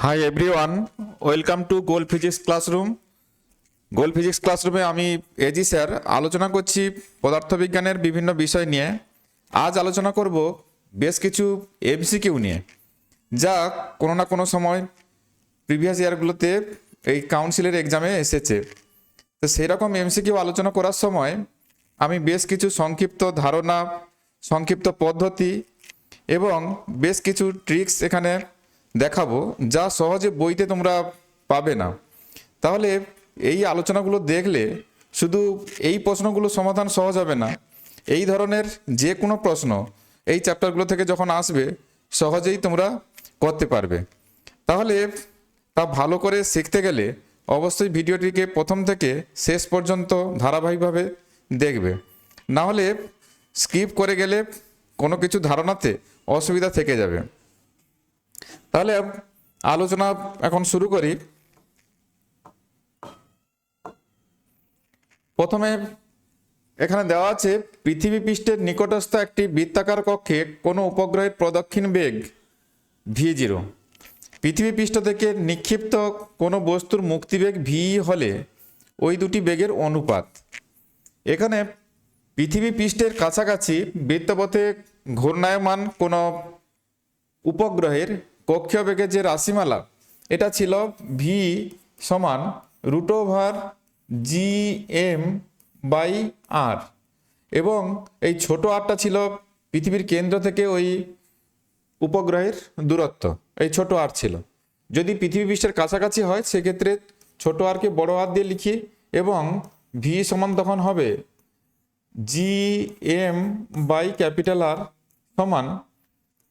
Hi everyone, welcome to goal physics classroom. Goal physics ক্লাসরুমে আমি AG sir আলোচনা করছি পদার্থবিজ্ঞানের বিভিন্ন বিষয় নিয়ে। আজ আলোচনা করব বেশ কিছু এমসিকিউ নিয়ে, যা কোনো না কোনো সময় প্রিভিয়াস ইয়ারগুলোতে এই কাউন্সিলের এক্সামে এসেছে। তো সেই রকম এমসিকিউ আলোচনা করার সময় আমি বেশ কিছু সংক্ষিপ্ত ধারণা, সংক্ষিপ্ত পদ্ধতি এবং বেশ কিছু ট্রিক্স এখানে দেখাবো, যা সহজে বইতে তোমরা পাবে না। তাহলে এই আলোচনাগুলো দেখলে শুধু এই প্রশ্নগুলো সমাধান সহজ হবে না, এই ধরনের যে কোনো প্রশ্ন এই চ্যাপ্টারগুলো থেকে যখন আসবে সহজেই তোমরা করতে পারবে। তাহলে তা ভালো করে শিখতে গেলে অবশ্যই ভিডিওটিকে প্রথম থেকে শেষ পর্যন্ত ধারাবাহিকভাবে দেখবে, না হলে স্কিপ করে গেলে কোনো কিছু ধারণাতে অসুবিধা থেকে যাবে। তাহলে আলোচনা এখন শুরু করি। প্রথমে এখানে দেওয়া আছে পৃথিবী পৃষ্ঠের নিকটস্থ একটি বৃত্তাকার কক্ষে কোনো উপগ্রহের প্রদক্ষিণ বেগ v0। পৃথিবী পৃষ্ঠ থেকে নিক্ষিপ্ত কোনো বস্তুর মুক্তিবেগ ভি হলে ওই দুটি বেগের অনুপাত। এখানে পৃথিবী পৃষ্ঠের কাছাকাছি বৃত্তপথে ঘূর্ণায়মান কোনো উপগ্রহের কক্ষীয় বেগের যে রাশিমালা, এটা ছিল ভি সমান √GM/r, এবং এই ছোট আরটা ছিল পৃথিবীর কেন্দ্র থেকে ওই উপগ্রহের দূরত্ব, এই ছোট আর ছিল। যদি পৃথিবী পৃষ্ঠের কাছাকাছি হয় সেক্ষেত্রে ছোট আরকে বড় আর দিয়ে লিখি, এবং ভি সমান তখন হবে GM/R সমান,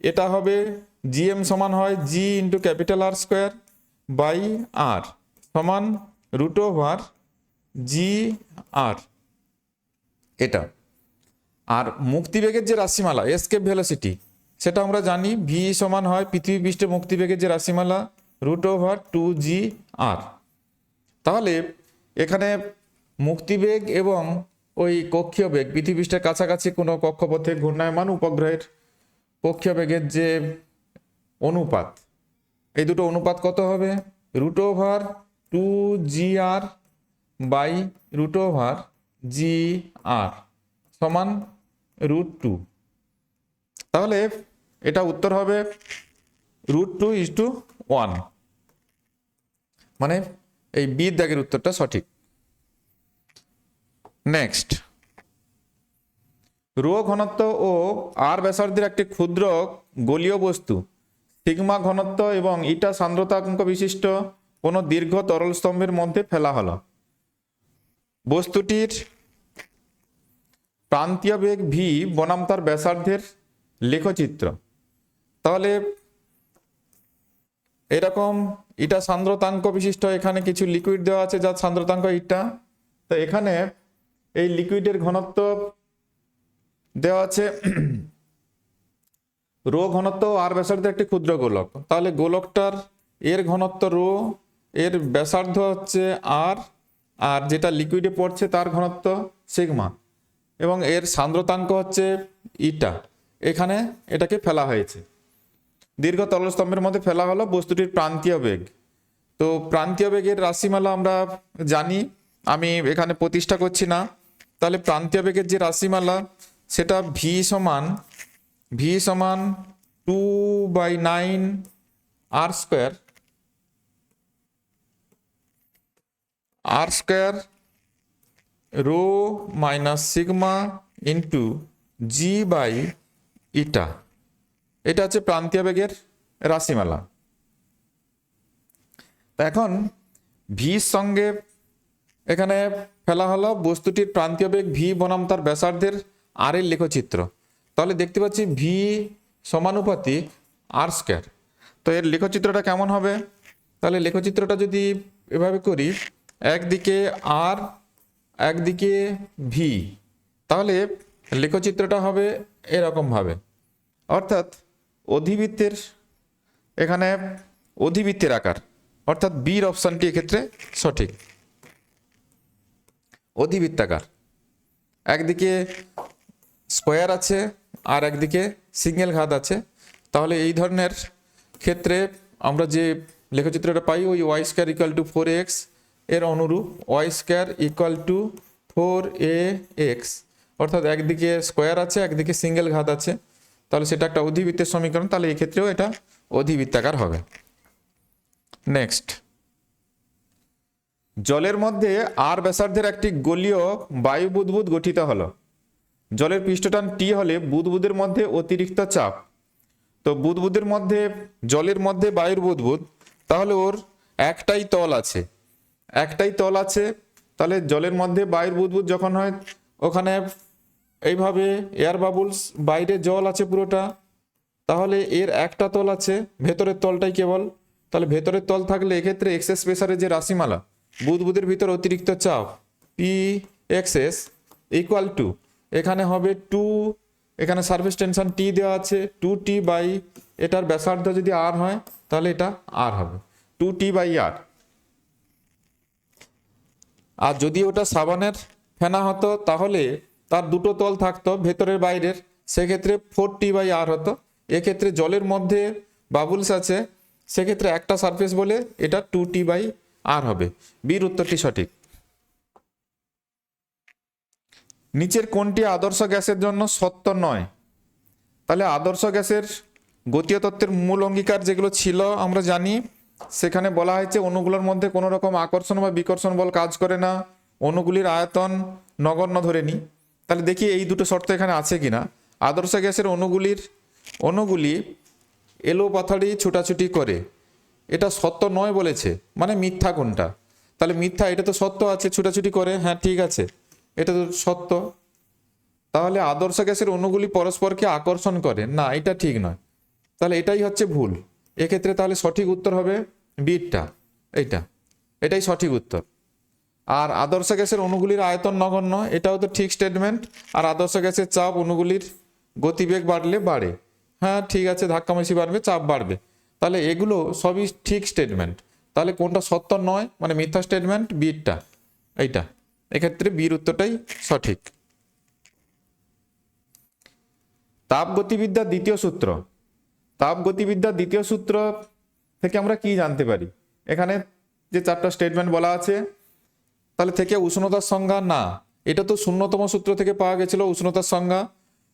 এটা হবে জিএম সমান হয় G×R² সমান √GR, এটা। আর মুক্তিবেগের যে রাশিমালা এসকেপ ভেলোসিটি, সেটা আমরা জানি ভি সমান হয় পৃথিবী পৃষ্ঠে মুক্তিবেগের যে রাশিমালা √2GR। তাহলে এখানে মুক্তিবেগ এবং ওই কক্ষীয় বেগ, পৃথিবী পৃষ্ঠের কাছাকাছি কোনো কক্ষপথে ঘূর্ণায়মান উপগ্রহের কক্ষীয় বেগের যে অনুপাত, এই দুটো অনুপাত কত হবে? √2GR/√GR সমান √2। তাহলে এটা উত্তর হবে √2:1, মানে এই বি দাগের উত্তরটা সঠিক। নেক্সট, রো ঘনত্ব ও আর ব্যাসার্ধের একটি ক্ষুদ্র গোলীয় বস্তু সিগমা ঘনত্ব এবং ইটা সান্দ্রতাঙ্ক বিশিষ্ট কোনো দীর্ঘ তরল স্তম্ভের মধ্যে ফেলা হলো। বস্তুটির প্রান্তীয় বেগ ভি বনাম তার ব্যাসার্ধের লেখচিত্র। তাহলে এরকম ইটা সান্দ্রতাঙ্ক বিশিষ্ট এখানে কিছু লিকুইড দেওয়া আছে যার সান্দ্রতাঙ্ক ইটা। তো এখানে এই লিকুইডের ঘনত্ব দেওয়া আছে রো ঘনত্ব আর ব্যাসার্ধের একটি ক্ষুদ্র গোলক। তাহলে গোলকটার এর ঘনত্ব রো, এর ব্যাসার্ধ হচ্ছে আর, আর যেটা লিকুইডে পড়ছে তার ঘনত্ব সিগমা, এবং এর সান্দ্রতাঙ্ক হচ্ছে ইটা। এখানে এটাকে ফেলা হয়েছে, দীর্ঘ তরল স্তম্ভের মধ্যে ফেলা হলো বস্তুটির প্রান্তীয় বেগ। তো প্রান্তীয় বেগের রাশিমালা আমরা জানি, আমি এখানে প্রতিষ্ঠা করছি না। তাহলে প্রান্তীয় বেগের যে রাশিমালা সেটা ভি সমান 2/9r² rho minus sigma into G/ইটা। এটা হচ্ছে প্রান্তীয় বেগের রাশিমালা। এখন ভির সঙ্গে এখানে ফেলা হলো বস্তুটির প্রান্তীয় বেগ ভি বনাম তার ব্যাসার্ধের আর এর লেখচিত্র। তাহলে দেখতে পাচ্ছি ভি সমানুপাতিক r²। তো এর লেখচিত্রটা কেমন হবে? তাহলে লেখচিত্রটা যদি এভাবে করি, একদিকে আর একদিকে ভি, তাহলে লেখচিত্রটা হবে এরকম ভাবে। অর্থাৎ অধিবৃত্তের, এখানে অধিবৃত্তের আকার, অর্থাৎ বির অপশানটি এক্ষেত্রে সঠিক। অধিবৃত্তাকার, একদিকে স্কোয়ার আছে আর একদিকে সিঙ্গেল ঘাত আছে। তাহলে এই ধরনের ক্ষেত্রে আমরা যে লেখচিত্রটা পাই ওই Y square equal two 4x এর অনুরূপ Y square equal two 4ax, অর্থাৎ একদিকে স্কোয়ার আছে একদিকে সিঙ্গেল ঘাত আছে, তাহলে সেটা একটা অধিবৃত্তের সমীকরণ, তাহলে এই ক্ষেত্রেও এটা অধিবৃত্তাকার হবে। নেক্সট, জলের মধ্যে আর ব্যাসার্ধের একটি গোলীয় বায়ু বুদবুদ গঠিত হলো। জলের পৃষ্ঠটান টি হলে বুদবুদের মধ্যে অতিরিক্ত চাপ, তো বুদবুদের মধ্যে জলের মধ্যে বায়ুর বুদবুদ, তাহলে ওর একটাই তল আছে, তাহলে জলের মধ্যে বায়ুর বুদবুদ যখন হয় ওখানে এইভাবে এয়ার বাবুলস, বাইরে জল আছে পুরোটা, তাহলে এর একটা তল আছে, ভেতরের তলটাই কেবল, তাহলে ভেতরের তল থাকলে এক্ষেত্রে এক্সেস প্রেসারের যে রাশিমালা বুদবুদের ভিতর অতিরিক্ত চাপ পি এক্সএস ইকুয়াল টু এখানে হবে 2, এখানে সারফেস টেনশন টি দেওয়া আছে 2t বাই এটার ব্যাসার্ধ যদি আর হয় তাহলে এটা আর হবে 2t বাই আর। আর যদি ওটা সাবানের ফেনা হতো তাহলে তার দুটো তল থাকতো ভেতরের বাইরের, সেক্ষেত্রে 4t বাই আর হতো। এক্ষেত্রে জলের মধ্যে বাবুলস আছে, সেক্ষেত্রে একটা সারফেস বলে এটা 2t বাই আর হবে। বির উত্তরটি সঠিক। নিচের কোনটি আদর্শ গ্যাসের জন্য সত্য নয়? তাহলে আদর্শ গ্যাসের গতীয় তত্ত্বের মূল অঙ্গীকার যেগুলো ছিল আমরা জানি, সেখানে বলা হয়েছে অণুগুলোর মধ্যে কোনো রকম আকর্ষণ বা বিকর্ষণ বল কাজ করে না, অণুগুলির আয়তন নগণ্য ধরে নিই। তাহলে দেখি এই দুটো শর্ত এখানে আছে কিনা। আদর্শ গ্যাসের অণুগুলি এলো পাথাড়ি ছুটাছুটি করে, এটা সত্য নয় বলেছে, মানে মিথ্যা কোনটা? তাহলে মিথ্যা, এটা তো সত্য আছে ছুটাছুটি করে, হ্যাঁ ঠিক আছে, এটা তো সত্য। তাহলে আদর্শ গ্যাসের অণুগুলি পরস্পরকে আকর্ষণ করে না, এটা ঠিক নয়, তাহলে এটাই হচ্ছে ভুল। এক্ষেত্রে তাহলে সঠিক উত্তর হবে বিটা, এটাই সঠিক উত্তর। আর আদর্শ গ্যাসের অণুগুলির আয়তন নগণ্য, এটাও তো ঠিক স্টেটমেন্ট। আর আদর্শ গ্যাসের চাপ অণুগুলির গতিবেগ বাড়লে বাড়ে, হ্যাঁ ঠিক আছে, ধাক্কামাসি বাড়বে চাপ বাড়বে, তাহলে এগুলো সবই ঠিক স্টেটমেন্ট। তাহলে কোনটা সত্য নয় মানে মিথ্যা স্টেটমেন্ট? বিটা, এইটা। এক্ষেত্রে বির উত্তরটাই সঠিক। তাপগতিবিদ্যার দ্বিতীয় সূত্র, তাপগতিবিদ্যার দ্বিতীয় সূত্র থেকে আমরা কি জানতে পারি? এখানে যে 4টা স্টেটমেন্ট বলা আছে, তাহলে থেকে উষ্ণতার সংজ্ঞা না, এটা তো 0তম সূত্র থেকে পাওয়া গেছিল উষ্ণতার সংজ্ঞা।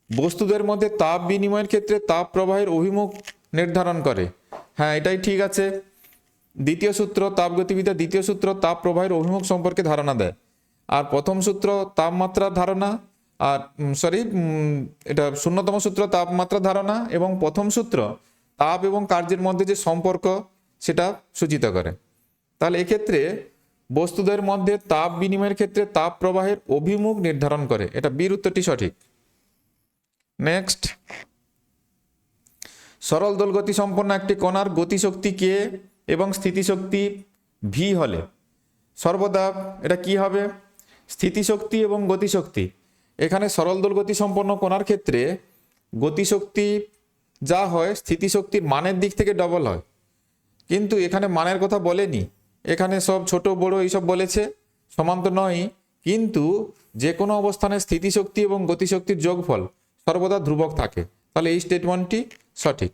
বস্তুদের মধ্যে তাপ বিনিময়ের ক্ষেত্রে তাপ প্রবাহের অভিমুখ নির্ধারণ করে, হ্যাঁ এটাই ঠিক আছে। দ্বিতীয় সূত্র, তাপগতিবিদ্যার দ্বিতীয় সূত্র তাপ প্রবাহের অভিমুখ সম্পর্কে ধারণা দেয়। আর প্রথম সূত্র তাপমাত্রার ধারণা, আর এটা 0তম সূত্র তাপমাত্রার ধারণা, এবং প্রথম সূত্র তাপ এবং কার্যের মধ্যে যে সম্পর্ক সেটা সূচিত করে। তাহলে এক্ষেত্রে বস্তুদের মধ্যে তাপ বিনিময়ের ক্ষেত্রে তাপ প্রবাহের অভিমুখ নির্ধারণ করে, এটা বির উত্তরটি সঠিক। নেক্সট, সরল দোলগতি সম্পন্ন একটি কণার গতিশক্তি কে এবং স্থিতিশক্তি ভি হলে সর্বদা এটা কি হবে? স্থিতিশক্তি এবং গতিশক্তি। এখানে সরল দোলগতি সম্পন্ন কণার ক্ষেত্রে গতিশক্তি যা হয় স্থিতিশক্তির মানের দিক থেকে ডবল হয়, কিন্তু এখানে মানের কথা বলেনি, এখানে সব ছোট বড় এইসব বলেছে, সমান তো নয়, কিন্তু যে কোনো অবস্থানে স্থিতিশক্তি এবং গতিশক্তির যোগফল সর্বদা ধ্রুবক থাকে, তাহলে এই স্টেটমেন্টটি সঠিক।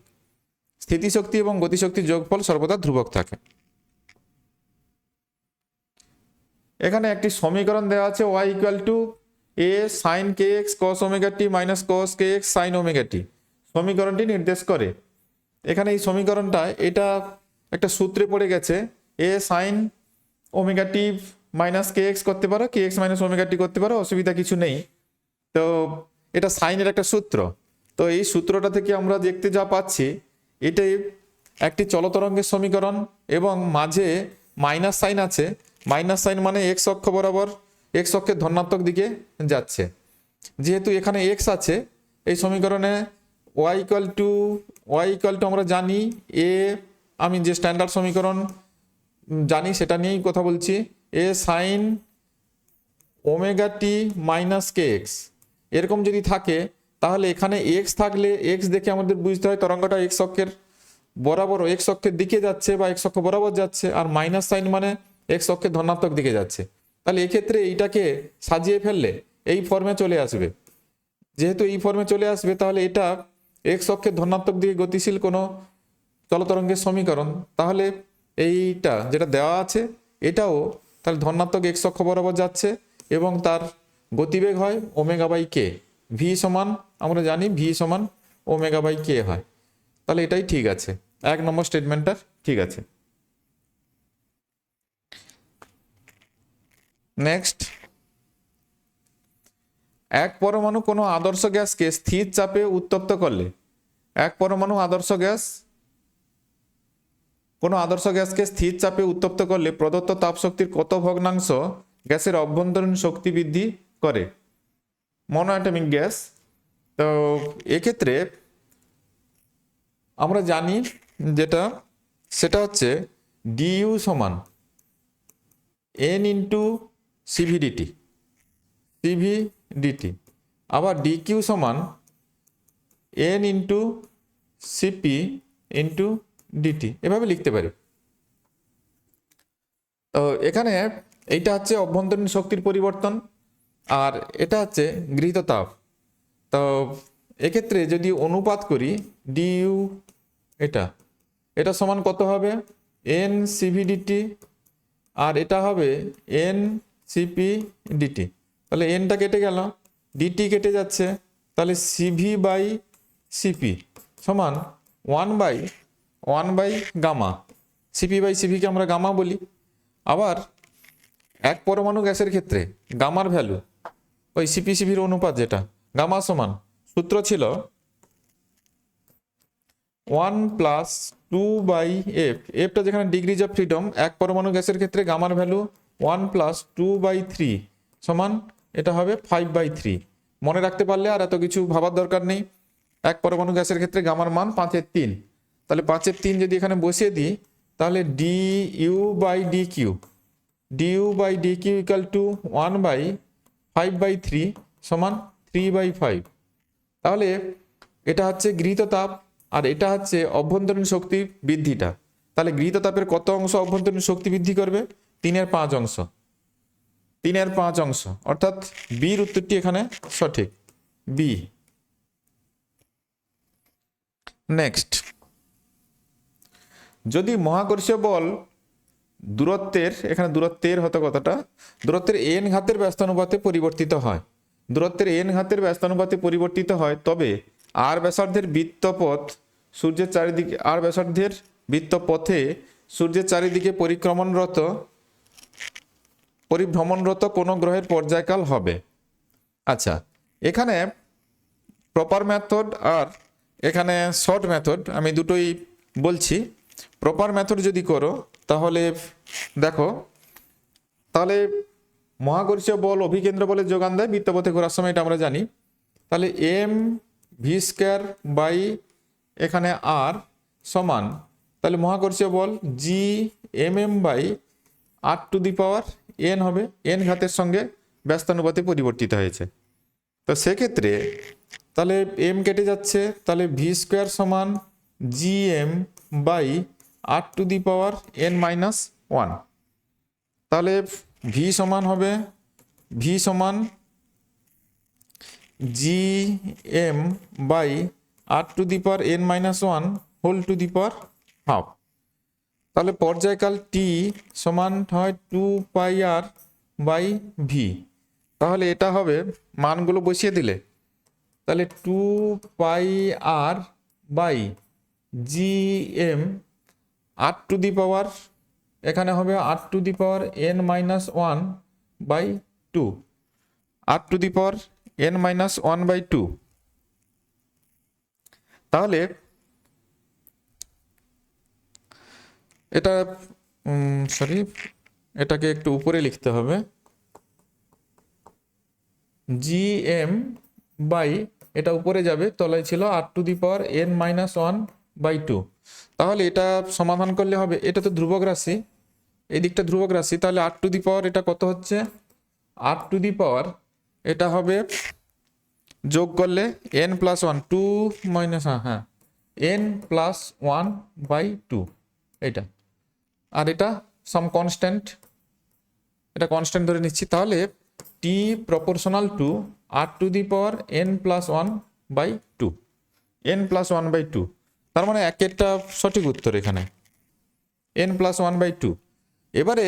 স্থিতিশক্তি এবং গতিশক্তির যোগফল সর্বদা ধ্রুবক থাকে। এখানে একটি সমীকরণ দেওয়া আছে y equal to a sin kx cos omega t minus cos kx sin omega t, সমীকরণটি নির্দেশ করে। এখানে এই সমীকরণটা এটা একটা সূত্রে পড়ে গেছে, a sin omega t minus kx করতে পারো, kx মাইনাস ওমেগা t করতে পারো, অসুবিধা কিছু নেই। তো এটা সাইনের একটা সূত্র, তো এই সূত্রটা থেকে আমরা দেখতে যা পাচ্ছি এটাই একটি চলতরঙ্গের সমীকরণ এবং মাঝে মাইনাস সাইন আছে। মাইনাস সাইন মানে এক্স অক্ষ বরাবর, এক্স অক্ষের ধনাত্মক দিকে যাচ্ছে। যেহেতু এখানে এক্স আছে এই সমীকরণে ওয়াই ইকুয়াল টু আমরা জানি এ, আমি যে স্ট্যান্ডার্ড সমীকরণ জানি সেটা নিয়েই কথা বলছি, এ সাইন ওমেগা টি মাইনাস কে এক্স, এরকম যদি থাকে তাহলে এখানে এক্স থাকলে এক্স দেখে আমাদের বুঝতে হয় তরঙ্গটা এক্স অক্ষের বরাবর, এক্স অক্ষের দিকে যাচ্ছে বা এক্স অক্ষ বরাবর যাচ্ছে, আর মাইনাস সাইন মানে এক্স অক্ষের ধনাত্মক দিকে যাচ্ছে। তাহলে এক্ষেত্রে এইটাকে সাজিয়ে ফেললে এই ফর্মে চলে আসবে। যেহেতু এই ফর্মে চলে আসবে তাহলে এটা এক্স অক্ষের ধনাত্মক দিকে গতিশীল কোনো চলতরঙ্গের সমীকরণ, তাহলে এইটা যেটা দেওয়া আছে এটাও তাহলে ধনাত্মক এক্স অক্ষ বরাবর যাচ্ছে এবং তার গতিবেগ হয় ওমেগা বাই কে। ভি সমান আমরা জানি ভি সমান ওমেগা বাই কে হয়। তাহলে এটাই ঠিক আছে, 1 নম্বর স্টেটমেন্টটা ঠিক আছে। নেক্সট, এক পরমাণু কোনো আদর্শ গ্যাসকে স্থির চাপে উত্তপ্ত করলে, এক পরমাণু কোনো আদর্শ গ্যাসকে স্থির চাপে উত্তপ্ত করলে প্রদত্ত তাপশক্তির কত ভগ্নাংশ গ্যাসের অভ্যন্তরীণ শক্তি বৃদ্ধি করে? মনোঅ্যাটমিক গ্যাস। তো এক্ষেত্রে আমরা জানি যেটা সেটা হচ্ছে ডিইউ সমান এন ইন্টু সিভিডিটি, আবার ডিকিউ সমান N into C P into D T, এভাবে লিখতে পারি। তো এখানে এইটা হচ্ছে অভ্যন্তরীণ শক্তির পরিবর্তন আর এটা হচ্ছে গৃহীত তাপ। তো এক্ষেত্রে যদি অনুপাত করি ডিইউ এটা সমান কত হবে এন সিভিডিটি আর এটা হবে এন সিপি ডিটি। তাহলে এনটা কেটে গেল, ডিটি কেটে যাচ্ছে, তাহলে সিভি বাই সিপি সমান 1/1 গামা। সিপি বাই সিভিকে আমরা গামা বলি। আবার এক পরমাণু গ্যাসের ক্ষেত্রে গামার ভ্যালু ওই সিপি সিভির অনুপাত যেটা গামা সমান সূত্র ছিল 1+2/f, এফটা যেখানে ডিগ্রিজ অফ ফ্রিডম, এক পরমাণু গ্যাসের ক্ষেত্রে গামার ভ্যালু 1+2/3 সমান এটা হবে 5/3। মনে রাখতে পারলে আর এত কিছু ভাবার দরকার নেই। এক পরমাণু গ্যাসের ক্ষেত্রে গামার মান 5/3, তাহলে 5/3 যদি এখানে বসিয়ে দিই তাহলে ডিইউ/ডিকিউ ইকাল টু 1/5/3 সমান 3/5। তাহলে এটা হচ্ছে গৃহীত তাপ আর এটা হচ্ছে অভ্যন্তরীণ শক্তি বৃদ্ধিটা। তাহলে গৃহীত তাপের কত অংশ অভ্যন্তরীণ শক্তি বৃদ্ধি করবে? 3/5 অংশ, 3/5 অংশ, অর্থাৎ বির উত্তরটি এখানে সঠিক, বি। নেক্সট, যদি মহাকর্ষীয় বল দূরত্বের, এখানে দূরত্বের হতো কথাটা, দূরত্বের এন ঘাতের ব্যস্তানুপাতে পরিবর্তিত হয়, দূরত্বের এন ঘাতের ব্যস্তানুপাতে পরিবর্তিত হয়, তবে আর ব্যাসার্ধের বৃত্তপথ সূর্যের চারিদিকে, আর ব্যাসার্ধের বৃত্তপথে সূর্যের চারিদিকে পরিভ্রমণরত কোনো গ্রহের পর্যায়কাল হবে। আচ্ছা, এখানে প্রপার মেথড আর এখানে শর্ট মেথড আমি দুটোই বলছি। প্রপার মেথড যদি করো তাহলে দেখো, তাহলে মহাকর্ষীয় বল অভিকেন্দ্র বলে যোগান দেয় বৃত্তপথে ঘোরার সময়, এটা আমরা জানি। তাহলে এম ভি স্কোয়ার বাই এখানে আর সমান, তাহলে মহাকর্ষীয় বল জি এম বাই r⁴ হবে, এন ঘাতের সঙ্গে ব্যস্তানুপাতে পরিবর্তিত হয়েছে। তো সেক্ষেত্রে তাহলে এম কেটে যাচ্ছে, তাহলে ভি স্কোয়ার সমান জি এম বাই r⁻n−1। তাহলে ভি সমান হবে ভি সমান G M by r⁻n−1 whole to the power half. তাহলে পর্যায়কাল টি সমান হয় 2πr/v। তাহলে এটা হবে, মানগুলো বসিয়ে দিলে তাহলে 2πr/gm r⁻, এখানে হবে r⁻n−1/2, r⁻n−1/2। তাহলে এটা এটাকে একটু উপরে লিখতে হবে, gm বাই এটা উপরে যাবে, তলায় ছিল r⁻n−1/2। তাহলে এটা সমাধান করলে হবে, এটা তো ধ্রুবক রাশি, এই দিকটা ধ্রুবক রাশি, তাহলে r⁻, এটা কত হচ্ছে r⁻, এটা হবে যোগ করলে n+1 2 মাইনাস n+1/2 এটা, আর এটা সাম কনস্ট্যান্ট, এটা কনস্ট্যান্ট ধরে নিচ্ছি। তাহলে টি প্রপোর্শনাল টু r⁻n+1/2, n+1/2, তার মানে একেরটা সঠিক উত্তর এখানে। n+1/2। এবারে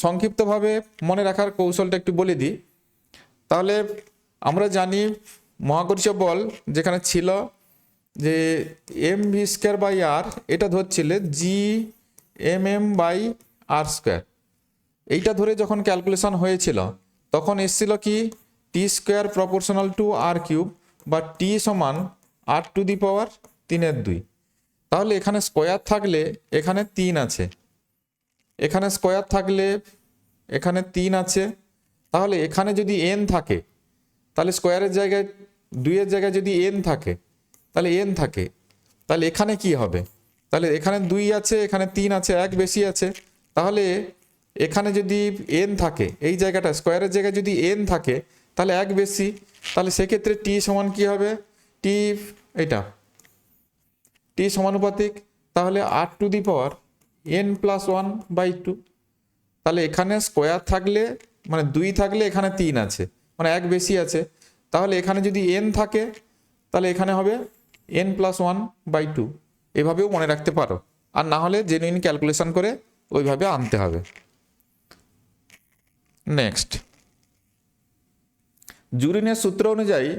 সংক্ষিপ্তভাবে মনে রাখার কৌশলটা একটু বলে দিই। তাহলে আমরা জানি মহাকর্ষ বল যেখানে ছিল যে mv²/r, এটা ধরছিলে g/m/r²। এইটা ধরে যখন ক্যালকুলেশন হয়েছিল তখন এসেছিল কি t² প্রপোর্শনাল টু r³ বা t সমান r⁻³ তাহলে এখানে স্কোয়ার থাকলে এখানে 3 আছে, এখানে স্কোয়ার থাকলে এখানে 3 আছে। তাহলে এখানে যদি n থাকে তাহলে স্কোয়ারের জায়গায় 2 এর জায়গায় যদি n থাকে তাহলে n থাকে, তাহলে এখানে কি হবে? তাহলে এখানে 2 আছে, এখানে 3 আছে, এক বেশি আছে। তাহলে এখানে যদি n থাকে, এই জায়গাটা স্কোয়ারের জায়গায় যদি n থাকে তাহলে এক বেশি, তাহলে সেক্ষেত্রে t সমান কি হবে? t এটা t সমানুপাতিক তাহলে r⁻n+1/2। তাহলে এখানে স্কোয়ার থাকলে মানে 2 থাকলে এখানে 3 আছে, মানে এক বেশি আছে। তাহলে এখানে যদি n থাকে তাহলে এখানে হবে n+1/2। এভাবেও মনে রাখতে পারো, আর না হলে জেনুইন ক্যালকুলেশন করে ওইভাবে আনতে হবে। নেক্সট, জুরিনের সূত্র অনুযায়ী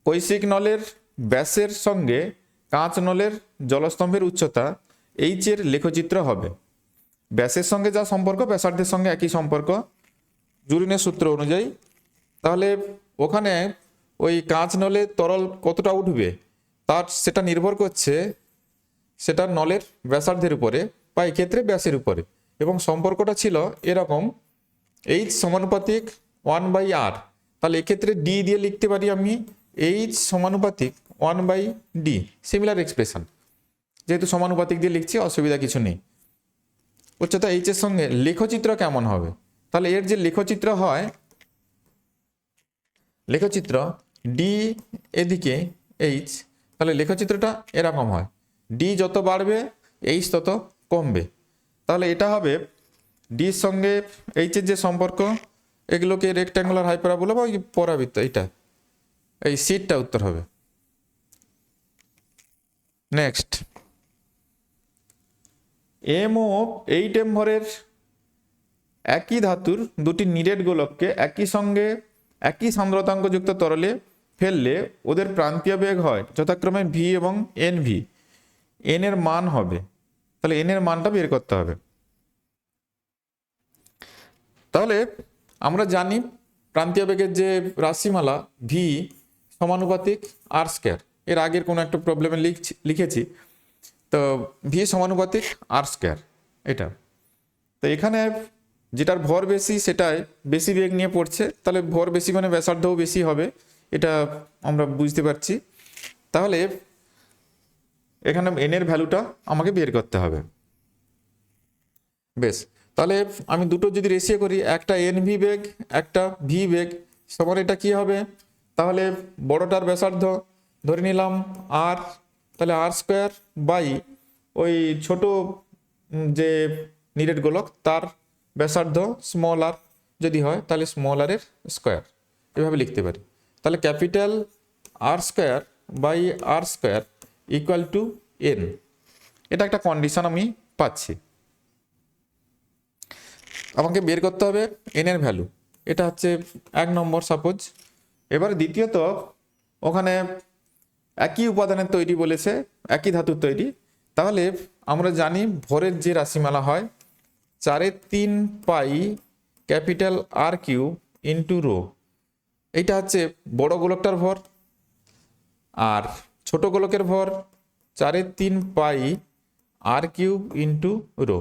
কৈশিক নলের ব্যাসের সঙ্গে কাঁচ নলের জলস্তম্ভের উচ্চতা h এর লেখচিত্র হবে। ব্যাসের সঙ্গে যা সম্পর্ক ব্যাসার্ধের সঙ্গে একই সম্পর্ক জুরিনের সূত্র অনুযায়ী। তাহলে ওখানে ওই কাঁচ নলে তরল কতটা উঠবে তার সেটা নির্ভর করছে সেটা নলের ব্যাসার্ধের উপরে বা এক্ষেত্রে ব্যাসের উপরে, এবং সম্পর্কটা ছিল এরকম h সমানুপাতিক 1/r। তাহলে এক্ষেত্রে d দিয়ে লিখতে পারি আমি h সমানুপাতিক 1/d, সিমিলার এক্সপ্রেশন, যেহেতু সমানুপাতিক দিয়ে লিখছি অসুবিধা কিছু নেই। উচ্চতা h এর সঙ্গে লেখচিত্র কেমন হবে? তাহলে এর যে লেখচিত্র হয়, লেখচিত্র d এদিকে h, তাহলে লেখচিত্রটা এরকম হয়, d যত বাড়বে h তত কমবে। তাহলে এটা হবে d এর সঙ্গে h এর যে সম্পর্ক, এগুলোকে রেক্ট্যাঙ্গুলার হাইপারবোলা বা ওই পরাবৃত্ত, এটা এই সিটটা উত্তর হবে। নেক্সট, m ও 8m ভরের একই ধাতুর দুটি নিরেট গোলককে একই সঙ্গে একই সান্দ্রতাঙ্কযুক্ত তরলে ফেললে ওদের প্রান্তীয় বেগ হয় যথাক্রমে v এবং nv। n এর মান হবে, তাহলে n এর মানটা বের করতে হবে। তাহলে আমরা জানি প্রান্তীয় বেগের যে রাশিমালা v সমানুপাতিক r², এর আগের কোনো একটা প্রবলেমে লিখেছি, তো v সমানুপাতিক r², এটা। তো এখানে যেটার ভর বেশি সেটাই বেশি বেগ নিয়ে পড়ছে, তাহলে ভর বেশি মানে ব্যাসার্ধও বেশি হবে, এটা আমরা বুঝতে পারছি। তাহলে এখানে n এর ভ্যালুটা আমাকে বের করতে হবে। বেশ, তাহলে আমি দুটো যদি রেশিও করি, একটা nv বেগ একটা v বেগ সমান এটা কি হবে? তাহলে বড়টার ব্যাসার্ধ ধরে নিলাম r, তাহলে r² বাই ওই ছোট যে নিরেট গোলক তার ব্যাসার্ধ স্মল r যদি হয় তাহলে স্মল r এর স্কোয়ার, এভাবে লিখতে পারি। তাহলে capital r² by r² equal to n, এটা একটা কন্ডিশন আমি পাচ্ছি। আমাকে বের করতে হবে n এর ভ্যালু, এটা হচ্ছে 1 নম্বর সাপোজ। এবার দ্বিতীয়ত ওখানে একই উপাদানের তৈরি বলেছে, একই ধাতুর তৈরি। তাহলে আমরা জানি ভরের যে রাশিমালা হয় 4/3 পাই ক্যাপিটাল r³ ইন্টু রো, এইটা হচ্ছে বড় গোলকটার ভর, আর ছোট গোলকের ভর 4/3 পাই r³ ইন্টু রো,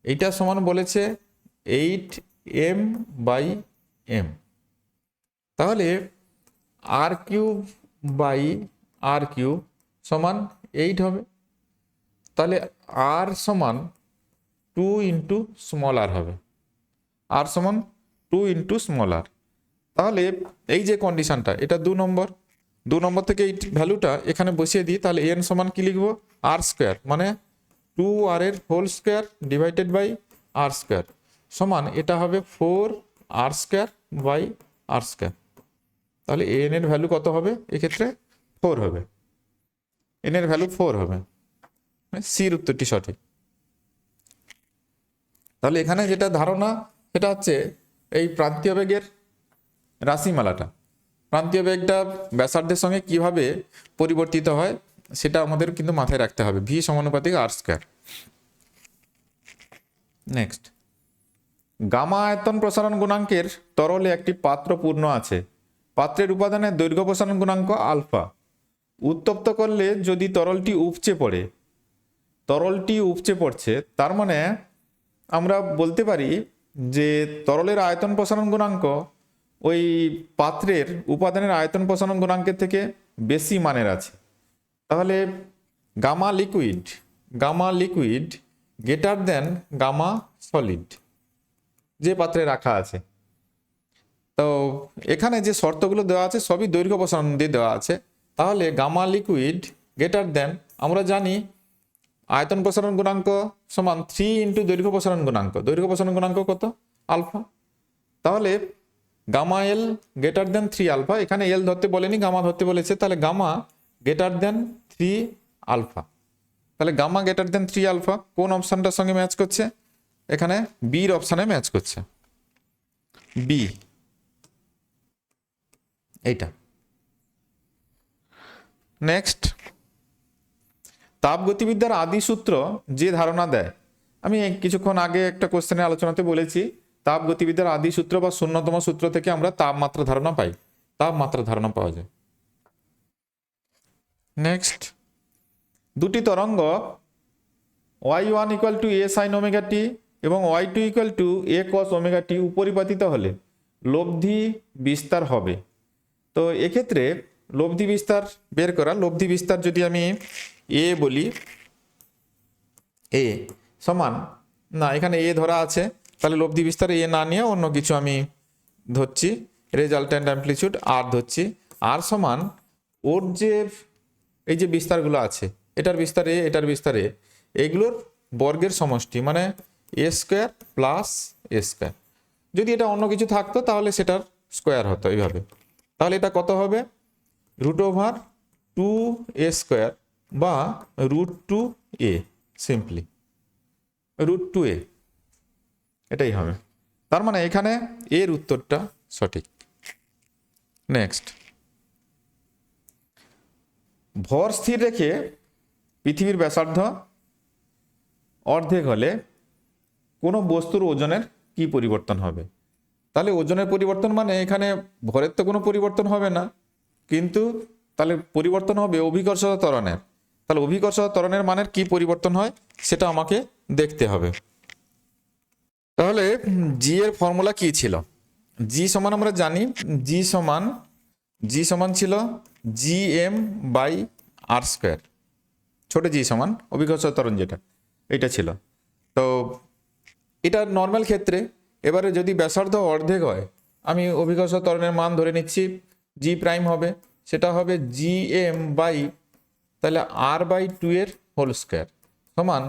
এইটা সমান বলেছে 8m/m। তাহলে r³ সমান 8 হবে, তাহলে r সমান 2 ইন্টু স্মল r হবে, r সমান 2 ইন্টু স্মল r। তাহলে এই যে কন্ডিশনটা এটা 2 নম্বর, 2 নম্বর থেকে এই ভ্যালুটা এখানে বসিয়ে দিই, তাহলে n সমান কি লিখবো? r², মানে 2r এর whole square divided by r², সমান এটা হবে 4r² বাই r²। তাহলে n এর ভ্যালু কত হবে? এক্ষেত্রে 4 হবে, n এর ভ্যালু 4 হবে, সির উত্তরটি সঠিক। তাহলে এখানে যেটা ধারণা সেটা হচ্ছে এই প্রান্তীয় বেগের রাশিমালাটা, প্রান্তীয় বেগটা ব্যাসার্ধের সঙ্গে কিভাবে পরিবর্তিত হয় সেটা আমাদের কিন্তু মাথায় রাখতে হবে। ভি সমানুপাতিক আর স্কয়ার। নেক্সট, গামা আয়তন প্রসারণ গুণাঙ্কের তরলে একটি পাত্র পূর্ণ আছে। পাত্রের উপাদানের দৈর্ঘ্য প্রসারণ গুণাঙ্ক আলফা। উত্তপ্ত করলে যদি তরলটি উপচে পড়ে, তরলটি উপচে পড়ছে, তার মানে আমরা বলতে পারি যে তরলের আয়তন প্রসারণ গুণাঙ্ক ওই পাত্রের উপাদানের আয়তন প্রসারণ গুণাঙ্কের থেকে বেশি মানের আছে। তাহলে gamma liquid greater than gamma solid যে পাত্রে রাখা আছে। তো এখানে যে শর্তগুলো দেওয়া আছে সবই দৈর্ঘ্য প্রসারণ দিয়ে দেওয়া আছে। তাহলে গামা লিকুইড গ্রেটার দেন, আমরা জানি আয়তন প্রসারণ গুণাঙ্ক সমান 3 ইন্টু দৈর্ঘ্য প্রসারণ গুণাঙ্ক। দৈর্ঘ্য প্রসারণ গুণাঙ্ক কত? আলফা। তাহলে gamma L greater than 3 alpha. এখানে এল ধরতে বলেনি, গামা ধরতে বলেছে। তাহলে গামা গ্রেটার দেন 3 আলফা। তাহলে গামা গ্রেটার দেন 3 আলফা কোন অপশনটার সঙ্গে ম্যাচ করছে? এখানে বির অপশনে ম্যাচ করছে। বি এইটা। নেক্সট, তাপগতিবিদ্যার আদি সূত্র যে ধারণা দেয়, আমি কিছুক্ষণ আগে একটা কোশ্চেনের আলোচনাতে বলেছি তাপগতিবিদ্যার আদি সূত্র বা শূন্যতম সূত্র থেকে আমরা তাপমাত্রা ধারণা পাই, তাপমাত্রা ধারণা পাওয়া যায়। নেক্সট, দুটি তরঙ্গ y1 equal to a sin omega T এবং y2 equal to a cos omega T উপরিপাতিত হলে লব্ধি বিস্তার হবে। তো এক্ষেত্রে লব্ধি বিস্তার বের করা, লব্ধি বিস্তার যদি আমি এ বলি, এ সমান, না এখানে এ ধরা আছে, তাহলে লব্ধি বিস্তার এ না নিয়ে অন্য কিছু আমি ধরছি, রেজাল্ট্যান্ট অ্যামপ্লিচিউড আর ধরছি। আর সমান ওর যে এই যে বিস্তারগুলো আছে, এটার বিস্তার এ, এটার বিস্তার এ, এগুলোর বর্গের সমষ্টি, মানে এ স্কোয়ার প্লাস এ স্কোয়ার। যদি এটা অন্য কিছু থাকতো তাহলে সেটার স্কোয়ার হতো এইভাবে। তাহলে এটা কত হবে? √2a স্কোয়ার বা √2a, সিম্পলি √2a, এটাই হবে। তার মানে এখানে এর উত্তরটা সঠিক। নেক্সট, ভর স্থির রেখে পৃথিবীর ব্যাসার্ধ অর্ধেক হলে কোনো বস্তুর ওজনের কি পরিবর্তন হবে? তাহলে ওজনের পরিবর্তন মানে এখানে ভরের তো কোনো পরিবর্তন হবে না, কিন্তু তাহলে পরিবর্তন হবে অভিকর্ষতা ত্বরণের। তাহলে অভিকর্ষতা ত্বরণের মানের কি পরিবর্তন হয় সেটা আমাকে দেখতে হবে। তাহলে জি এর ফর্মুলা কি ছিল? জি সমান আমরা জানি, জি সমান ছিল gm/r²। ছোট জি সমান অভিকর্ষতা ত্বরণ যেটা, এটা ছিল। তো এটা নর্মাল ক্ষেত্রে। এবারে যদি ব্যাসার্ধ অর্ধেক হয়, আমি অভিকর্ষতা ত্বরণের মান ধরে নিচ্ছি জি প্রাইম হবে, সেটা হবে gm/ তাহলে r/2 এর হোল স্কোয়ার সমান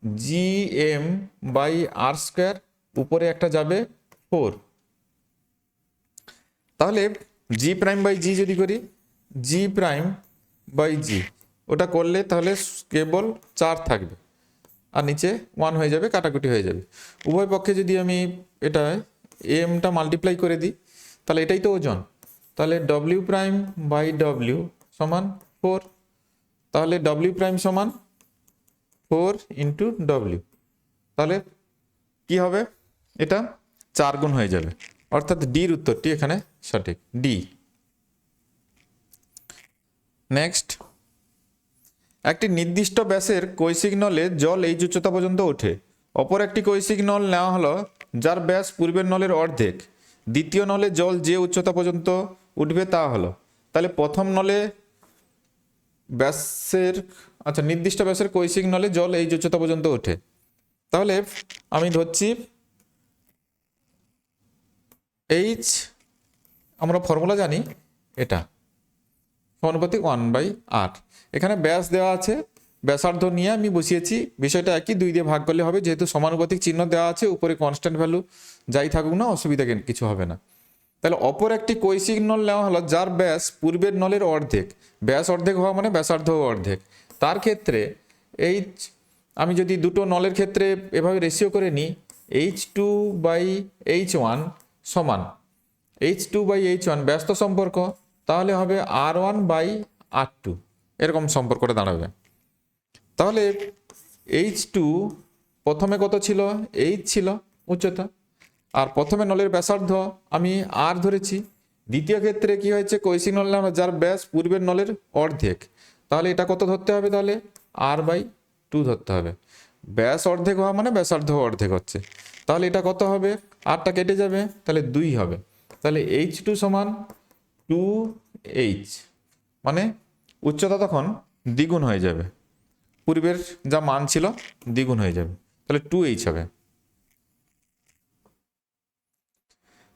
gm/r², উপরে একটা যাবে 4। তাহলে g'/g যদি করি, g'/g ওটা করলে তাহলে কেবল 4 থাকবে আর নিচে 1 হয়ে যাবে, কাটাকুটি হয়ে যাবে। উভয় পক্ষে যদি আমি এটা এমটা মাল্টিপ্লাই করে দিই তাহলে এটাই তো ওজন। তাহলে w'/w সমান 4। তাহলে w' সমান 4 ইন্টু w, তাহলে কি হবে? এটা 4 গুণ হয়ে যাবে, অর্থাৎ ডির উত্তরটি এখানে সঠিক, ডি। নেক্সট, একটি নির্দিষ্ট ব্যাসের কৈশিক নলে জল এই উচ্চতা পর্যন্ত ওঠে। অপর একটি কৈশিক নল নেওয়া হলো যার ব্যাস পূর্বের নলের অর্ধেক। দ্বিতীয় নলে জল যে উচ্চতা পর্যন্ত উঠবে তা হলো। তাহলে প্রথম নলে ব্যাসের, আচ্ছা নির্দিষ্ট ব্যাসের কৈশিক নলে জল এই উচ্চতা পর্যন্ত ওঠে। তাহলে আমি ধরছি এইচ, আমরা ফর্মুলা জানি এটা সমানুপাতিক 1/r। এখানে ব্যাস দেওয়া আছে, ব্যাসার্ধ নিয়ে আমি বসিয়েছি, বিষয়টা একই, 2 দিয়ে ভাগ করলে হবে, যেহেতু সমানুপাতিক চিহ্ন দেওয়া আছে, উপরে কনস্ট্যান্ট ভ্যালু যাই থাকুক না, অসুবিধা কিছু হবে না। তাহলে অপর একটি কৈশিক নল নেওয়া হলো যার ব্যাস পূর্বের নলের অর্ধেক। ব্যাস অর্ধেক হওয়া মানে ব্যাসার্ধ অর্ধেক। তার ক্ষেত্রে এইচ, আমি যদি দুটো নলের ক্ষেত্রে এভাবে রেশিও করে নিই, H2/H1 সমান H2/H1 ব্যস্ত সম্পর্ক, তাহলে হবে R1/R2, এরকম সম্পর্কটা দাঁড়াবে। তাহলে H2 প্রথমে কত ছিল? H ছিল উচ্চতা, আর প্রথমে নলের ব্যাসার্ধ আমি R ধরেছি। দ্বিতীয় ক্ষেত্রে কি হয়েছে? কৈশিক নল নেওয়া, যার ব্যাস পূর্বের নলের অর্ধেক, তাহলে এটা কত ধরতে হবে? তাহলে R/2 ধরতে হবে। ব্যাস অর্ধেক হওয়া মানে ব্যাসার্ধ অর্ধেক হচ্ছে, তাহলে এটা কত হবে? আরটা কেটে যাবে, তাহলে 2 হবে। তাহলে H2 সমান 2H, মানে উচ্চতা তখন দ্বিগুণ হয়ে যাবে, পূর্বের যা মান ছিল দ্বিগুণ হয়ে যাবে, তাহলে 2H হবে।